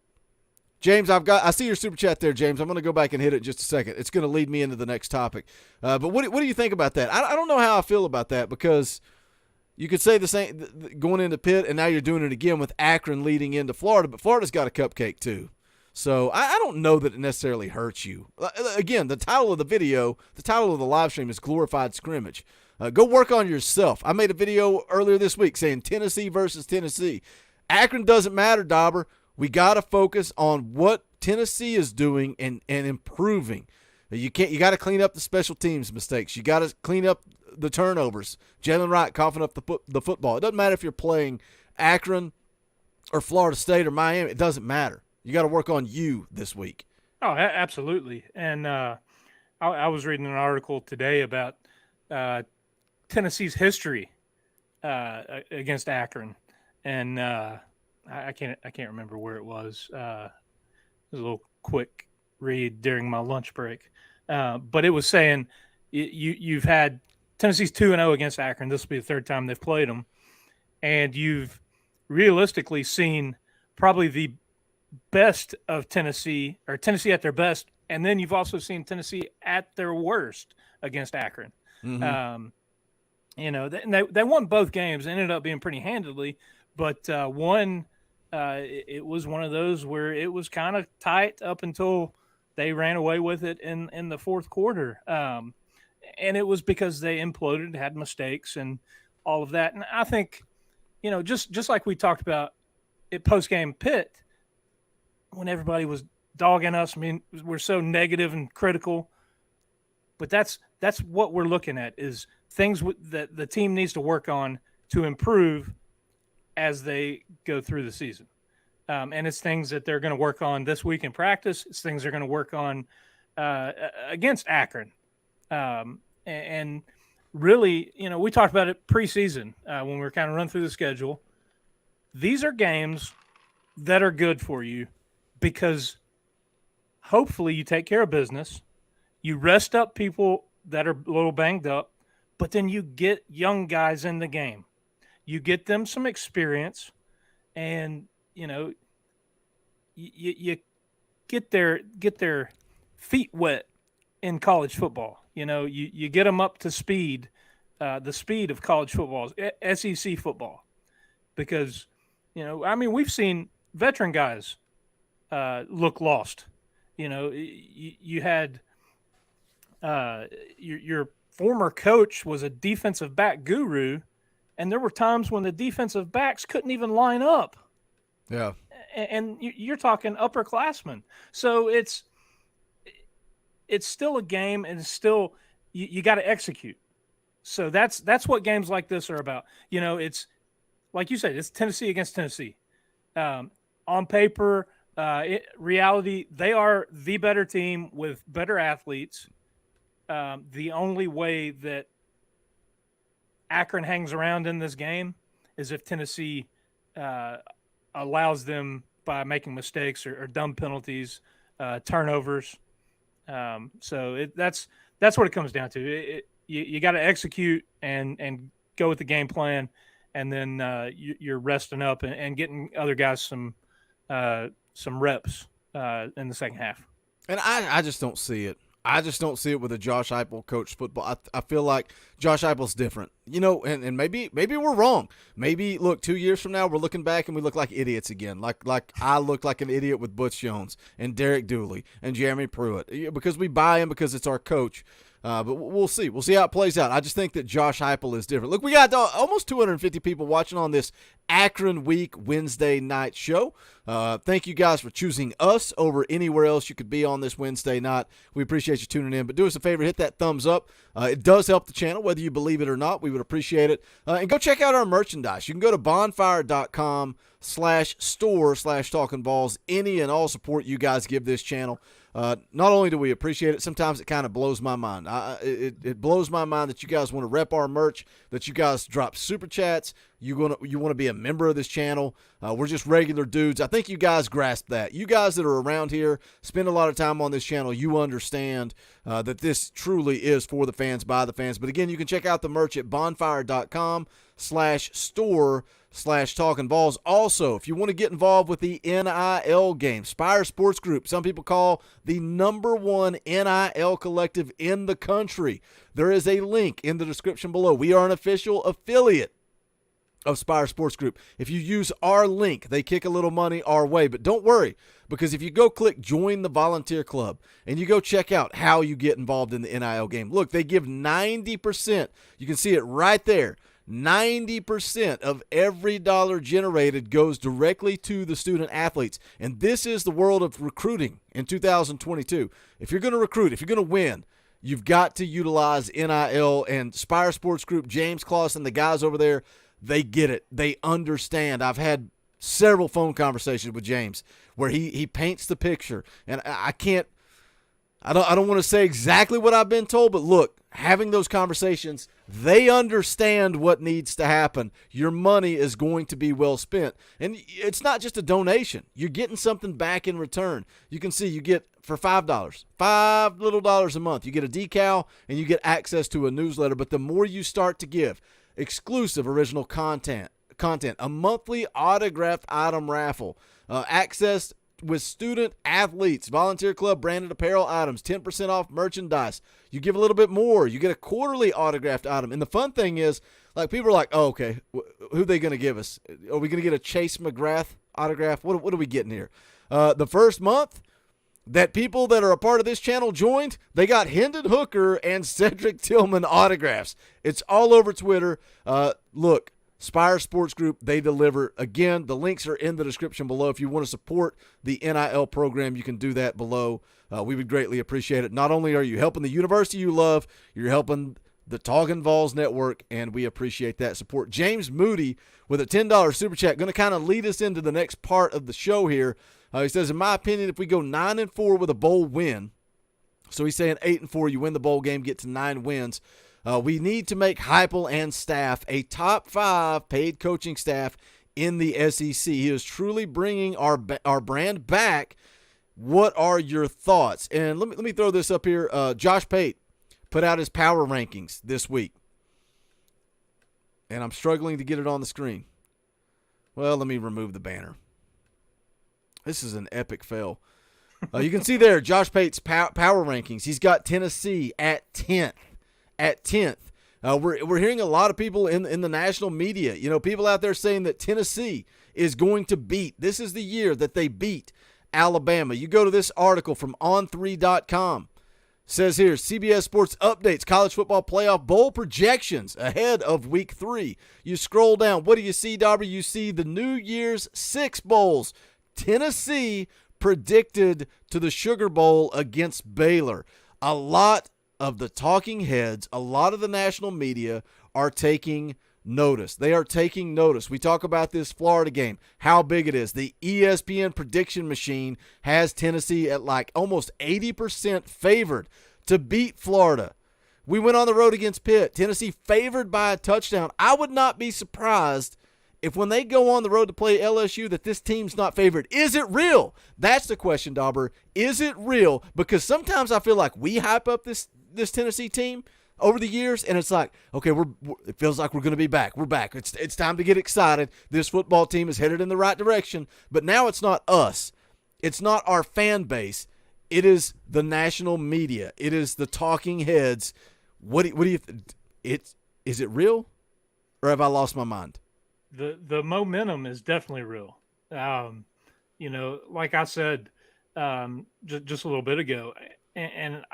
James, I see your super chat there, James. I'm going to go back and hit it in just a second. It's going to lead me into the next topic. But what do you think about that? I don't know how I feel about that because you could say the same going into Pitt, and now you're doing it again with Akron leading into Florida, but Florida's got a cupcake too. So I don't know that it necessarily hurts you. Again, the title of the video, the title of the live stream is Glorified Scrimmage. Go work on yourself. I made a video earlier this week saying Tennessee versus Tennessee. Akron doesn't matter, Dauber. We got to focus on what Tennessee is doing and improving. You got to clean up the special teams mistakes. You got to clean up the turnovers. Jalen Wright coughing up the football. It doesn't matter if you're playing Akron or Florida State or Miami. It doesn't matter. You got to work on you this week. Oh, absolutely. And I was reading an article today about Tennessee's history against Akron, and I can't remember where it was. It was a little quick read during my lunch break, but it was saying you've had Tennessee's 2-0 against Akron. This will be the third time they've played them, and you've realistically seen probably the best of Tennessee, or Tennessee at their best, and then you've also seen Tennessee at their worst against Akron. Mm-hmm. They won both games. Ended up being pretty handily, but one. It was one of those where it was kind of tight up until they ran away with it in the fourth quarter. And it was because they imploded, had mistakes and all of that. And I think, just like we talked about at post-game Pitt, when everybody was dogging us, I mean, we're so negative and critical. But that's what we're looking at is things that the team needs to work on to improve as they go through the season. And it's things that they're going to work on this week in practice. It's things they're going to work on against Akron. And really, we talked about it preseason when we were kind of running through the schedule. These are games that are good for you because hopefully you take care of business. You rest up people that are a little banged up, but then you get young guys in the game. You get them some experience, and you get their feet wet in college football. You get them up to speed, the speed of college football, SEC football, because we've seen veteran guys look lost. You had your former coach was a defensive back guru. and there were times when the defensive backs couldn't even line up. Yeah. And you're talking upperclassmen. So it's still a game, and it's still you got to execute. So that's what games like this are about. It's like you said, it's Tennessee against Tennessee. On paper, reality, they are the better team with better athletes. The only way that Akron hangs around in this game is if Tennessee allows them by making mistakes or dumb penalties, turnovers. So that's what it comes down to. You got to execute and go with the game plan, and then you're resting up and getting other guys some reps in the second half. And I just don't see it. I just don't see it with a Josh Heupel coached football. I feel like Josh Heupel's different, and maybe we're wrong. Maybe, look, 2 years from now, we're looking back and we look like idiots again. Like I looked like an idiot with Butch Jones and Derek Dooley and Jeremy Pruitt because we buy him because it's our coach. But we'll see. We'll see how it plays out. I just think that Josh Heupel is different. Look, we got almost 250 people watching on this Akron Week Wednesday night show. Thank you guys for choosing us over anywhere else you could be on this Wednesday night. We appreciate you tuning in. But do us a favor, hit that thumbs up. It does help the channel, whether you believe it or not. We would appreciate it. And go check out our merchandise. You can go to bonfire.com/store/talkinballs. Any and all support you guys give this channel. Not only do we appreciate it, sometimes it kind of blows my mind. It blows my mind that you guys want to rep our merch, that you guys drop super chats. You want to be a member of this channel. We're just regular dudes. I think you guys grasp that. You guys that are around here, spend a lot of time on this channel, you understand that this truly is for the fans, by the fans. But again, you can check out the merch at bonfire.com/store/talkinballs. Also, if you want to get involved with the NIL game, Spire Sports Group, some people call the #1 NIL collective in the country. There is a link in the description below. We are an official affiliate of Spire Sports Group. If you use our link, they kick a little money our way. But don't worry, because if you go click Join the Volunteer Club and you go check out how you get involved in the NIL game, look, they give 90%. You can see it right there. 90% of every dollar generated goes directly to the student athletes. And this is the world of recruiting in 2022. If you're going to recruit, if you're going to win, you've got to utilize NIL. And Spire Sports Group, James Clausen, the guys over there, they get it. They understand. I've had several phone conversations with James where he paints the picture. And I don't want to say exactly what I've been told, but look, having those conversations, they understand what needs to happen. Your money is going to be well spent. And it's not just a donation. You're getting something back in return. You can see you get, for $5, $5 little a month, you get a decal and you get access to a newsletter. But the more you start to give, exclusive original content, a monthly autographed item raffle, access with student athletes, volunteer club branded apparel items, 10% off merchandise. You give a little bit more, you get a quarterly autographed item. And the fun thing is, like, people are like, oh, okay, who are they going to give us? Are we going to get a Chase McGrath autograph? What are we getting here? The first month that people that are a part of this channel joined, they got Hendon Hooker and Cedric Tillman autographs. It's all over Twitter. Look, Spire Sports Group, they deliver. Again, the links are in the description below. If you want to support the NIL program, you can do that below. We would greatly appreciate it. Not only are you helping the university you love, you're helping the Talkin VAWLS network, and we appreciate that support. James Moody with a $10 super chat, going to kind of lead us into the next part of the show here. He says, in my opinion, if we go 9-4 with a bowl win, so he's saying 8-4, you win the bowl game, get to 9 wins, we need to make Heupel and staff a top 5 paid coaching staff in the SEC. He is truly bringing our brand back. What are your thoughts? And let me throw this up here. Josh Pate put out his power rankings this week, and I'm struggling to get it on the screen. Well, let me remove the banner. This is an epic fail. You can see there Josh Pate's power rankings. He's got Tennessee at 10th. We're hearing a lot of people in the national media, people out there saying that Tennessee is going to beat. This is the year that they beat Alabama. You go to this article from on3.com. Says here, CBS Sports updates college football playoff bowl projections ahead of week 3. You scroll down. What do you see, Dauber? You see the New Year's 6 bowls. Tennessee predicted to the Sugar Bowl against Baylor. A lot of the talking heads, a lot of the national media are taking notice. They are taking notice. We talk about this Florida game, how big it is. The ESPN prediction machine has Tennessee at like almost 80% favored to beat Florida. We went on the road against Pitt. Tennessee favored by a touchdown. I would not be surprised if when they go on the road to play LSU that this team's not favored. Is it real? That's the question, Dauber. Is it real? Because sometimes I feel like we hype up this Tennessee team over the years, and it's like, okay, it feels like we're going to be back. We're back. It's time to get excited. This football team is headed in the right direction. But now it's not us. It's not our fan base. It is the national media. It is the talking heads. What do you is it real, or have I lost my mind? The momentum is definitely real. Like I said just a little bit ago, and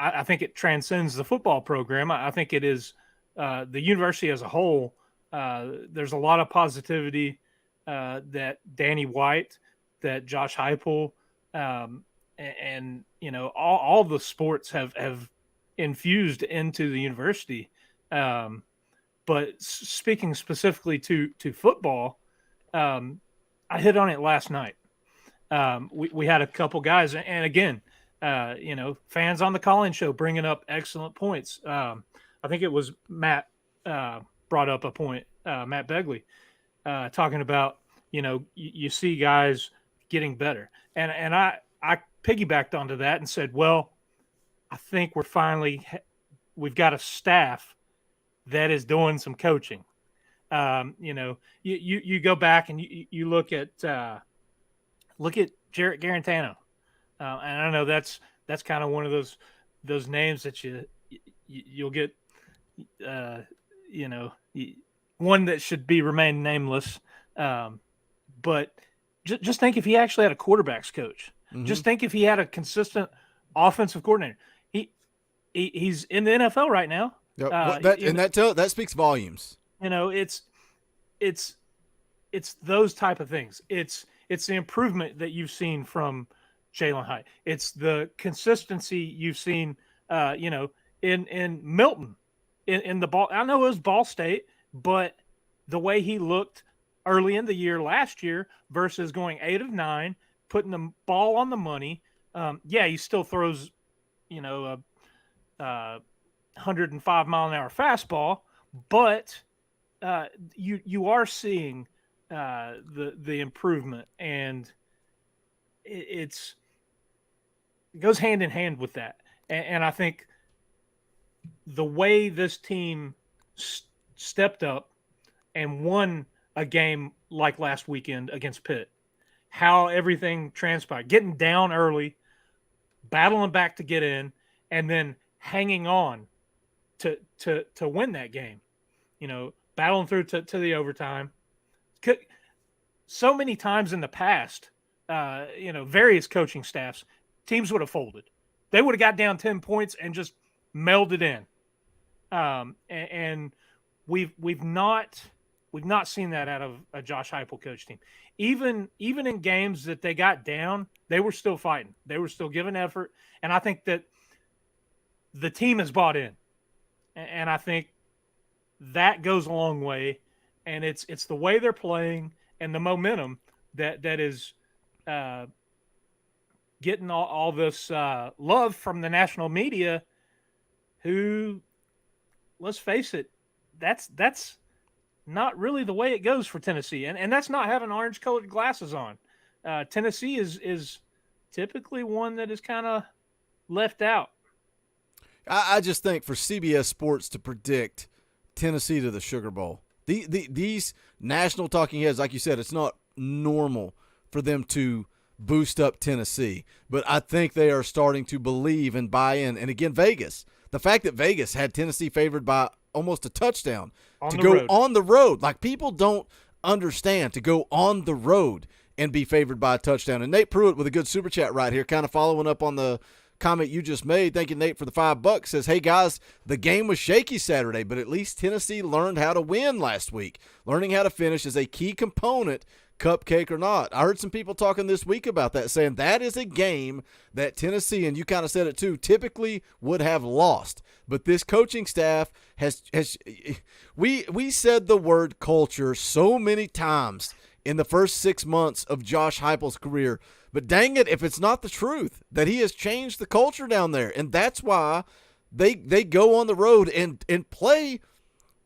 I think it transcends the football program. I think it is the university as a whole. There's a lot of positivity that Danny White, that Josh Heupel, and all the sports have infused into the university. But speaking specifically to football, I hit on it last night. We had a couple guys, and again, fans on the call-in show bringing up excellent points. I think it was Matt brought up a point, Matt Begley, talking about, you see guys getting better. And I piggybacked onto that and said, well, I think we've got a staff that is doing some coaching. You go back and you look at Jarrett Garantano. And I know that's kind of one of those names that you'll get, one that should remain nameless. But just think if he actually had a quarterbacks coach. Mm-hmm. Just think if he had a consistent offensive coordinator. He's in the NFL right now. Yep. That speaks volumes. It's those type of things. It's the improvement that you've seen from Jalen Hyatt. It's the consistency you've seen, in Milton, in the ball. I know it was Ball State, but the way he looked early in the year last year versus going 8 of 9, putting the ball on the money. He still throws, a 105 mile an hour fastball, but you are seeing the improvement, and it goes hand in hand with that. And I think the way this team stepped up and won a game like last weekend against Pitt, how everything transpired, getting down early, battling back to get in, and then hanging on to win that game, battling through to the overtime. So many times in the past, various coaching staffs, teams would have folded. They would have got down 10 points and just melded in. And we've not seen that out of a Josh Heupel coach team. Even in games that they got down, they were still fighting. They were still giving effort. And I think that the team has bought in. And I think that goes a long way. And it's the way they're playing and the momentum that is getting all this love from the national media, who, let's face it, that's not really the way it goes for Tennessee. And that's not having orange-colored glasses on. Tennessee is typically one that is kind of left out. I just think for CBS Sports to predict Tennessee to the Sugar Bowl, these national talking heads, like you said, it's not normal for them to boost up Tennessee. But I think they are starting to believe and buy in. And again, Vegas, the fact that Vegas had Tennessee favored by almost a touchdown to go on the road. Like, people don't understand to go on the road and be favored by a touchdown. And Nate Pruitt with a good super chat right here, kind of following up on the comment you just made. Thank you, Nate, for the $5. Says, hey, guys, the game was shaky Saturday, but at least Tennessee learned how to win last week. Learning how to finish is a key component, cupcake or not. I heard some people talking this week about that, saying that is a game that Tennessee, and you kind of said it too, typically would have lost. But this coaching staff has we said the word culture so many times in the first 6 months of Josh Heupel's career. But dang it, if it's not the truth that he has changed the culture down there, and that's why they go on the road and play.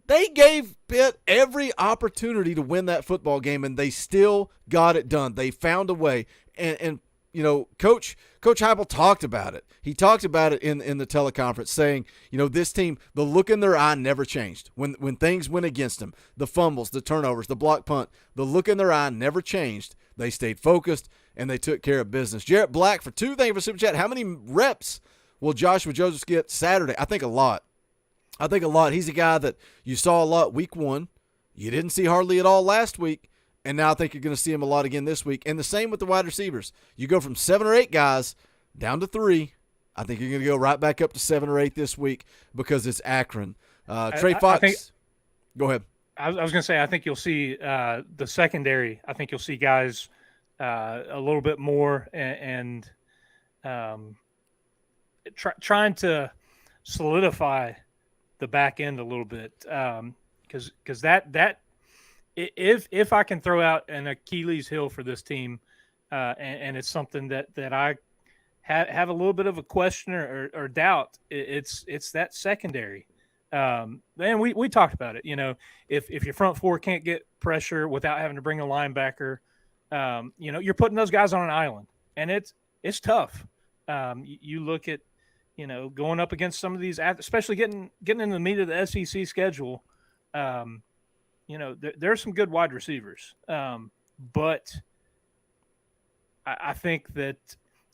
They gave Pitt every opportunity to win that football game, and they still got it done. They found a way. And you know, Coach Heupel talked about it. He talked about it in the teleconference, saying, you know, this team, the look in their eye never changed. When things went against them, the fumbles, the turnovers, the block punt, the look in their eye never changed. They stayed focused, and they took care of business. Jarrett Black for 2, thank you for Super Chat. How many reps will Joshua Josephs get Saturday? I think a lot. He's a guy that you saw a lot week 1. You didn't see hardly at all last week, and now I think you're going to see him a lot again this week. And the same with the wide receivers. You go from 7 or 8 guys down to 3. I think you're going to go right back up to 7 or 8 this week because it's Akron. Trey Fox, go ahead. I was going to say, I think you'll see the secondary. I think you'll see guys a little bit more and trying to solidify the back end a little bit, because that if I can throw out an Achilles heel for this team, and it's something that I have a little bit of a question or doubt, it's that secondary. And we talked about it. You know, if your front four can't get pressure without having to bring a linebacker, you know, you're putting those guys on an island, and it's tough. You look at, you know, going up against some of these, especially getting in the meat of the SEC schedule, you know, there are some good wide receivers. But I think that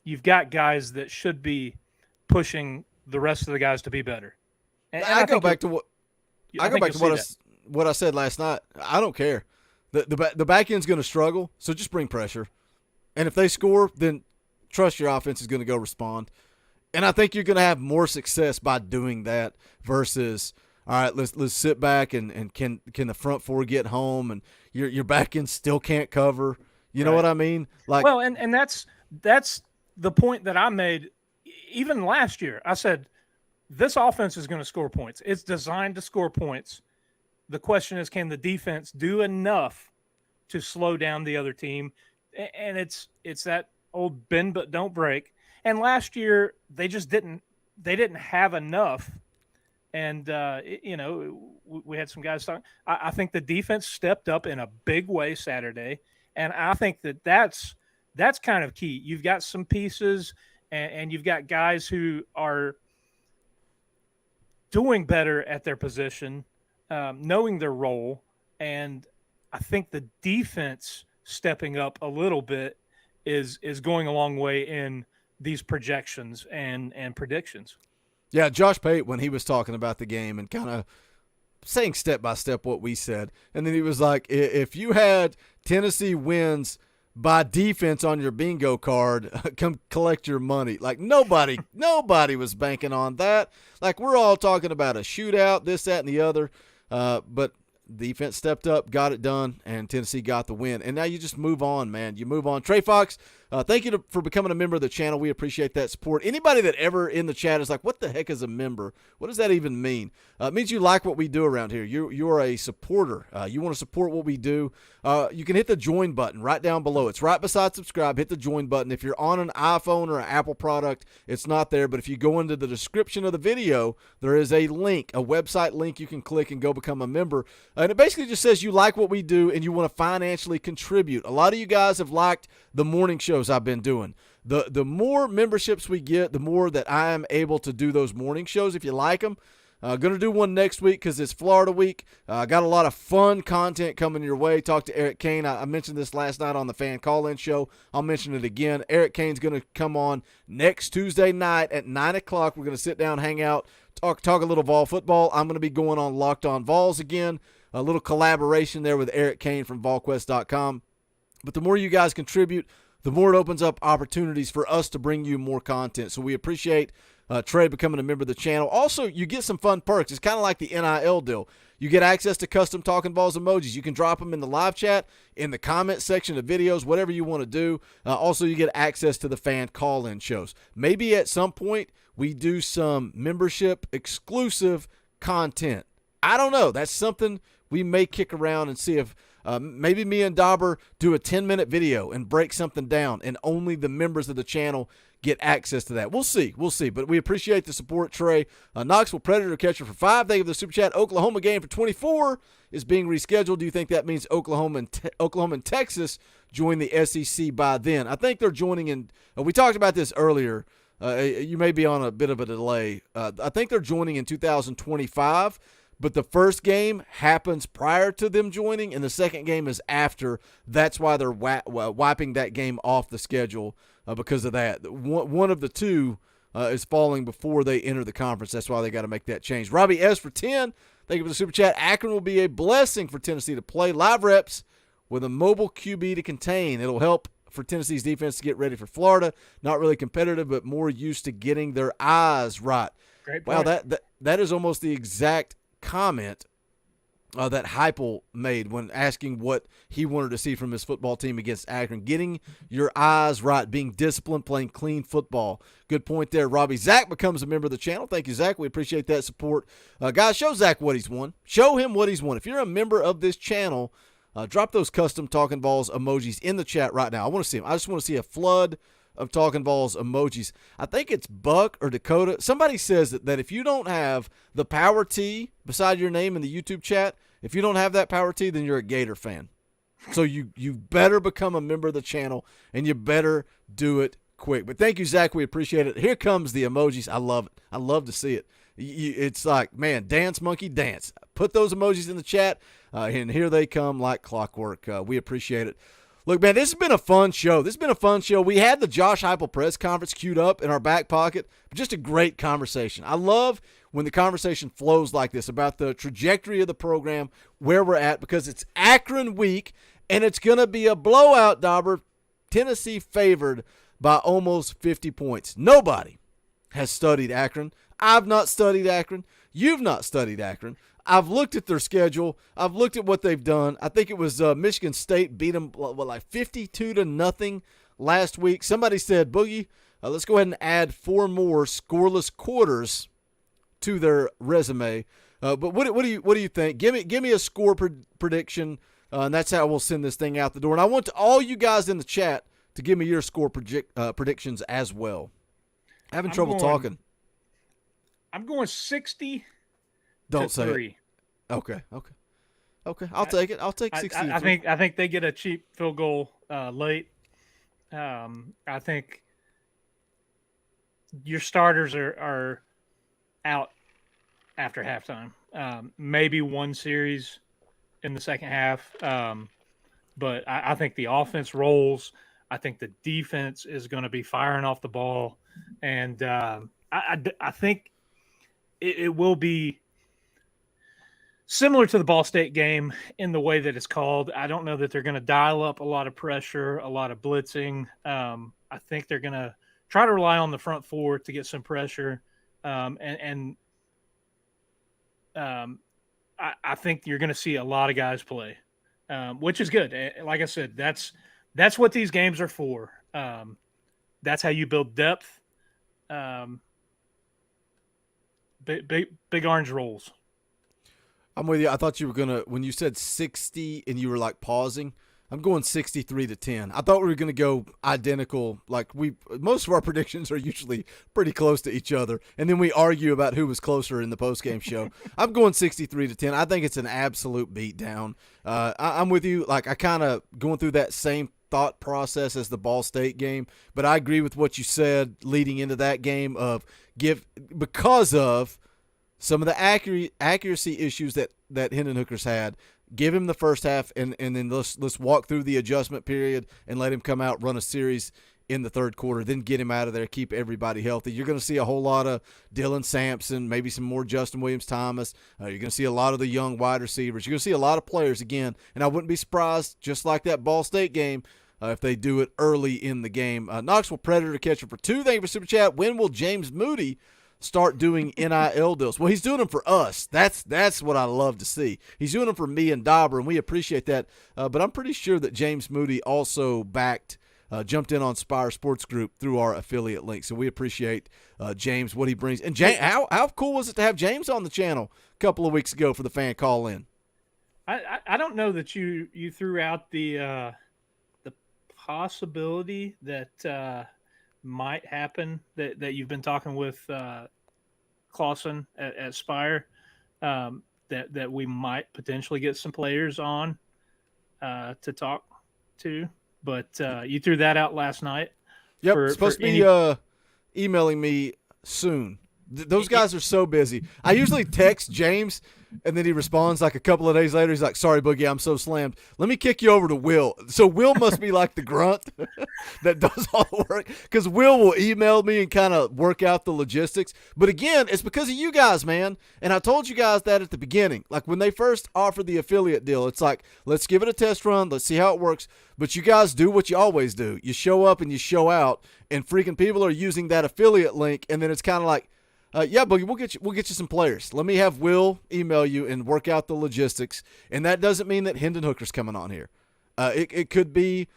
you've got guys that should be pushing the rest of the guys to be better. And I go back to what I said last night. I don't care. The back end's going to struggle, so just bring pressure. And if they score, then trust your offense is going to go respond. And I think you're going to have more success by doing that versus, all right, let's sit back and can the front four get home and your back end still can't cover. You know what I mean? Like, well, and that's the point that I made even last year. I said this offense is going to score points. It's designed to score points. The question is, can the defense do enough to slow down the other team? And it's that old bend but don't break. And last year they just didn't have enough. And you know, we had some guys talking. I think the defense stepped up in a big way Saturday, and I think that's kind of key. You've got some pieces, and you've got guys who are doing better at their position, knowing their role, and I think the defense stepping up a little bit is going a long way in these projections and predictions. Yeah, Josh Pate, when he was talking about the game and kind of saying step by step what we said, and then he was like, if you had Tennessee wins by defense on your bingo card, come collect your money. Like nobody was banking on that. Like we're all talking about a shootout, this, that, and the other. But defense stepped up, got it done, and Tennessee got the win. And now you just move on, man. You move on. Trey Fox, thank you for becoming a member of the channel. We appreciate that support. Anybody that ever in the chat is like, what the heck is a member? What does that even mean? It means you like what we do around here. You're a supporter. You want to support what we do. You can hit the join button right down below. It's right beside subscribe. Hit the join button. If you're on an iPhone or an Apple product, it's not there. But if you go into the description of the video, there is a link, a website link you can click and go become a member. And it basically just says you like what we do and you want to financially contribute. A lot of you guys have liked the morning shows I've been doing. The more memberships we get, the more that I am able to do those morning shows if you like them. Going to do one next week because it's Florida week. Got a lot of fun content coming your way. Talked to Eric Kane. I mentioned this last night on the fan call-in show. I'll mention it again. Eric Kane's going to come on next Tuesday night at 9 o'clock. We're going to sit down, hang out, talk a little Vol football. I'm going to be going on Locked On Vols again. A little collaboration there with Eric Kane from VolQuest.com. But the more you guys contribute, the more it opens up opportunities for us to bring you more content. So we appreciate Trey becoming a member of the channel. Also, you get some fun perks. It's kind of like the NIL deal. You get access to custom Talkin VAWLS emojis. You can drop them in the live chat, in the comment section of videos, whatever you want to do. Also, you get access to the fan call-in shows. Maybe at some point we do some membership exclusive content. I don't know. That's something we may kick around and see if maybe me and Dauber do a 10-minute video and break something down, and only the members of the channel get access to that. We'll see. We'll see. But we appreciate the support, Trey. Knoxville Predator catcher for 5. Thank you for the super chat. Oklahoma game for 24 is being rescheduled. Do you think that means Oklahoma and Texas join the SEC by then? I think they're joining in. We talked about this earlier. You may be on a bit of a delay. I think they're joining in 2025. But the first game happens prior to them joining, and the second game is after. That's why they're wiping that game off the schedule because of that. One of the two is falling before they enter the conference. That's why they got to make that change. Robbie S. for 10. Thank you for the super chat. Akron will be a blessing for Tennessee to play live reps with a mobile QB to contain. It'll help for Tennessee's defense to get ready for Florida. Not really competitive, but more used to getting their eyes right. Great point. Wow, that is almost the exact comment that Heupel made when asking what he wanted to see from his football team against Akron. Getting your eyes right, being disciplined, playing clean football. Good point there, Robbie. Zach becomes a member of the channel. Thank you, Zach. We appreciate that support. Guys, show Zach what he's won. Show him what he's won. If you're a member of this channel, drop those custom Talkin VAWLS emojis in the chat right now. I want to see them. I just want to see a flood of Talkin VAWLS emojis. I think it's Buck or Dakota. Somebody says that if you don't have the power T beside your name in the YouTube chat, if you don't have that power T, then you're a Gator fan. So you better become a member of the channel, and you better do it quick. But thank you, Zach. We appreciate it. Here comes the emojis. I love it. I love to see it. It's like, man, dance, monkey, dance. Put those emojis in the chat, and here they come like clockwork. We appreciate it. Look, man, this has been a fun show. We had the Josh Heupel press conference queued up in our back pocket. Just a great conversation. I love when the conversation flows like this about the trajectory of the program, where we're at, because it's Akron week, and it's going to be a blowout, Dauber. Tennessee favored by almost 50 points. Nobody has studied Akron. I've not studied Akron. You've not studied Akron. I've looked at their schedule. I've looked at what they've done. I think it was Michigan State beat them like 52-0 last week. Somebody said, Boogie, let's go ahead and add 4 more scoreless quarters to their resume. But what do you think? Give me a score prediction, and that's how we'll send this thing out the door. And I want all you guys in the chat to give me your score predictions as well. Having trouble talking. I'm going 60. Don't say 3. it. Okay. I'll take it. I'll take 60. I think they get a cheap field goal late. I think your starters are out after halftime. Maybe one series in the second half. But I think the offense rolls. I think the defense is going to be firing off the ball, and I think it will be similar to the Ball State game in the way that it's called. I don't know that they're going to dial up a lot of pressure, a lot of blitzing. I think they're going to try to rely on the front four to get some pressure. I think you're going to see a lot of guys play, which is good. Like I said, that's what these games are for. That's how you build depth. Big orange rolls. I'm with you. I thought you were when you said 60 and you were like pausing, I'm going 63-10. I thought we were going to go identical. Like most of our predictions are usually pretty close to each other, and then we argue about who was closer in the postgame show. I'm going 63-10. I think it's an absolute beatdown. I'm with you. Like I kind of going through that same thought process as the Ball State game, but I agree with what you said leading into that game because of some of the accuracy issues that Hendon Hooker's had. Give him the first half, and then let's walk through the adjustment period and let him come out, run a series in the third quarter, then get him out of there, keep everybody healthy. You're going to see a whole lot of Dylan Sampson, maybe some more Justin Williams-Thomas. You're going to see a lot of the young wide receivers. You're going to see a lot of players again, and I wouldn't be surprised, just like that Ball State game, if they do it early in the game. Knoxville Predator catcher for 2. Thank you for super chat. When will James Moody start doing NIL deals? Well, he's doing them for us. That's what I love to see. He's doing them for me and Dauber, and we appreciate that. But I'm pretty sure that James Moody also jumped in on Spire Sports Group through our affiliate link. So we appreciate James, what he brings. And James, how cool was it to have James on the channel a couple of weeks ago for the fan call-in? I don't know that you threw out the possibility that might happen, that you've been talking with Clausen at Spire, that we might potentially get some players on to talk to. But you threw that out last night. Yep, supposed to be emailing me soon. Those guys are so busy. I usually text James, and then he responds like a couple of days later. He's like, sorry, Boogie, I'm so slammed. Let me kick you over to Will. So Will must be like the grunt that does all the work, because Will will email me and kind of work out the logistics. But again, it's because of you guys, man. And I told you guys that at the beginning. Like when they first offered the affiliate deal, it's like, let's give it a test run. Let's see how it works. But you guys do what you always do. You show up and you show out, and freaking people are using that affiliate link, and then it's kind of like, yeah, Boogie, we'll get you some players. Let me have Will email you and work out the logistics. And that doesn't mean that Hendon Hooker's coming on here. It could be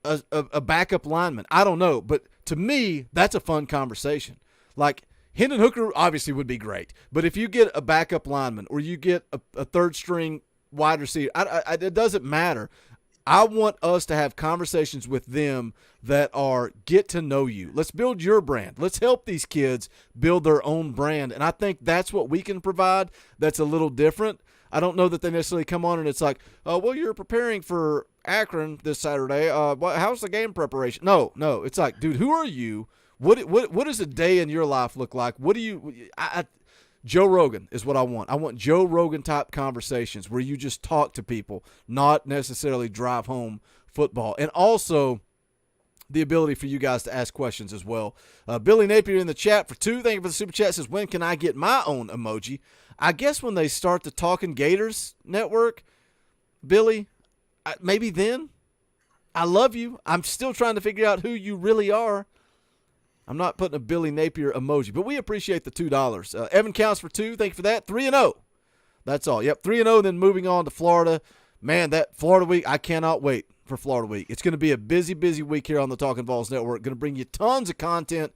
a backup lineman. I don't know. But to me, that's a fun conversation. Like, Hendon Hooker obviously would be great. But if you get a backup lineman or you get a third-string wide receiver, it doesn't matter. I want us to have conversations with them that are get to know you. Let's build your brand. Let's help these kids build their own brand. And I think that's what we can provide that's a little different. I don't know that they necessarily come on and it's like, well, you're preparing for Akron this Saturday. How's the game preparation? No. It's like, dude, who are you? What does a day in your life look like? What do you Joe Rogan is what I want. I want Joe Rogan type conversations where you just talk to people, not necessarily drive home football. And also the ability for you guys to ask questions as well. Billy Napier in the chat for 2. Thank you for the super chat. Says, when can I get my own emoji? I guess when they start the Talkin Gators network, Billy, maybe then. I love you. I'm still trying to figure out who you really are. I'm not putting a Billy Napier emoji, but we appreciate the $2. Evan counts for 2. Thank you for that. 3-0. That's all. Yep, 3-0, then moving on to Florida. Man, that Florida week, I cannot wait for Florida week. It's going to be a busy, busy week here on the Talkin VAWLS Network. Going to bring you tons of content,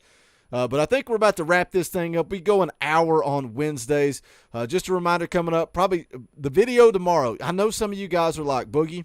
but I think we're about to wrap this thing up. We go an hour on Wednesdays. Just a reminder coming up, probably the video tomorrow. I know some of you guys are like, Boogie,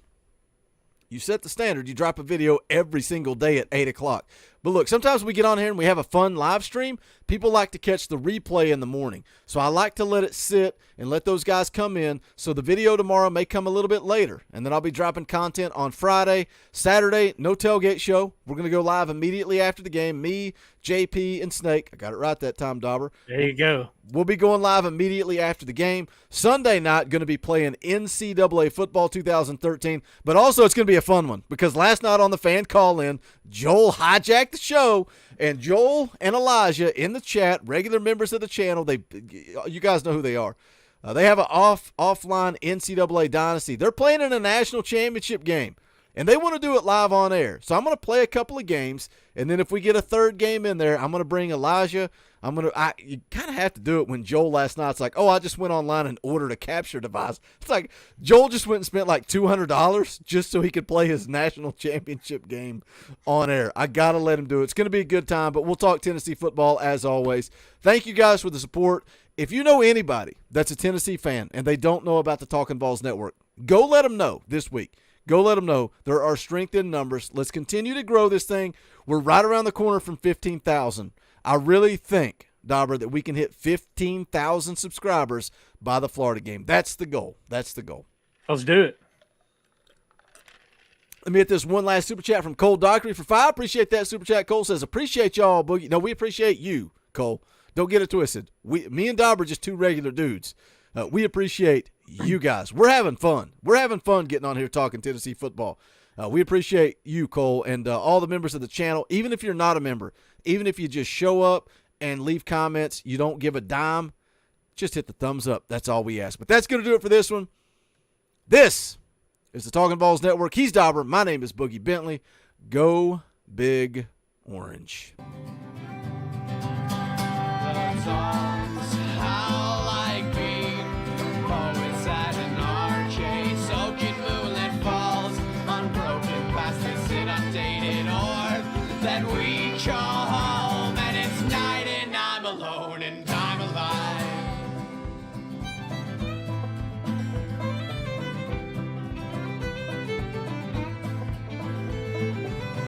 you set the standard. You drop a video every single day at 8 o'clock. But look, sometimes we get on here and we have a fun live stream. People like to catch the replay in the morning. So I like to let it sit and let those guys come in. So the video tomorrow may come a little bit later. And then I'll be dropping content on Friday. Saturday, no tailgate show. We're going to go live immediately after the game. Me, JP, and Snake. I got it right that time, Dauber. There you go. We'll be going live immediately after the game. Sunday night, going to be playing NCAA football 2013. But also it's going to be a fun one because last night on the fan call-in, Joel hijacked the show, and Joel and Elijah in the chat, regular members of the channel, you guys know who they are. They have an offline NCAA dynasty. They're playing in a national championship game, and they want to do it live on air. So I'm going to play a couple of games, and then if we get a third game in there, I'm going to bring Elijah. You kind of have to do it when Joel last night's like, I just went online and ordered a capture device. It's like Joel just went and spent like $200 just so he could play his national championship game on air. I got to let him do it. It's going to be a good time, but we'll talk Tennessee football as always. Thank you guys for the support. If you know anybody that's a Tennessee fan and they don't know about the Talkin VAWLS Network, go let them know this week. Go let them know there are strength in numbers. Let's continue to grow this thing. We're right around the corner from 15,000. I really think, Dauber, that we can hit 15,000 subscribers by the Florida game. That's the goal. That's the goal. Let's do it. Let me get this one last super chat from Cole Dockery for 5. Appreciate that super chat. Cole says, appreciate y'all, Boogie. No, we appreciate you, Cole. Don't get it twisted. Me and Dauber are just two regular dudes. We appreciate you guys. We're having fun. We're having fun getting on here talking Tennessee football. We appreciate you, Cole, and all the members of the channel. Even if you're not a member, even if you just show up and leave comments, you don't give a dime, just hit the thumbs up. That's all we ask. But that's going to do it for this one. This is the Talkin VAWLS Network. He's Dauber. My name is Boogie Bentley. Go Big Orange. The song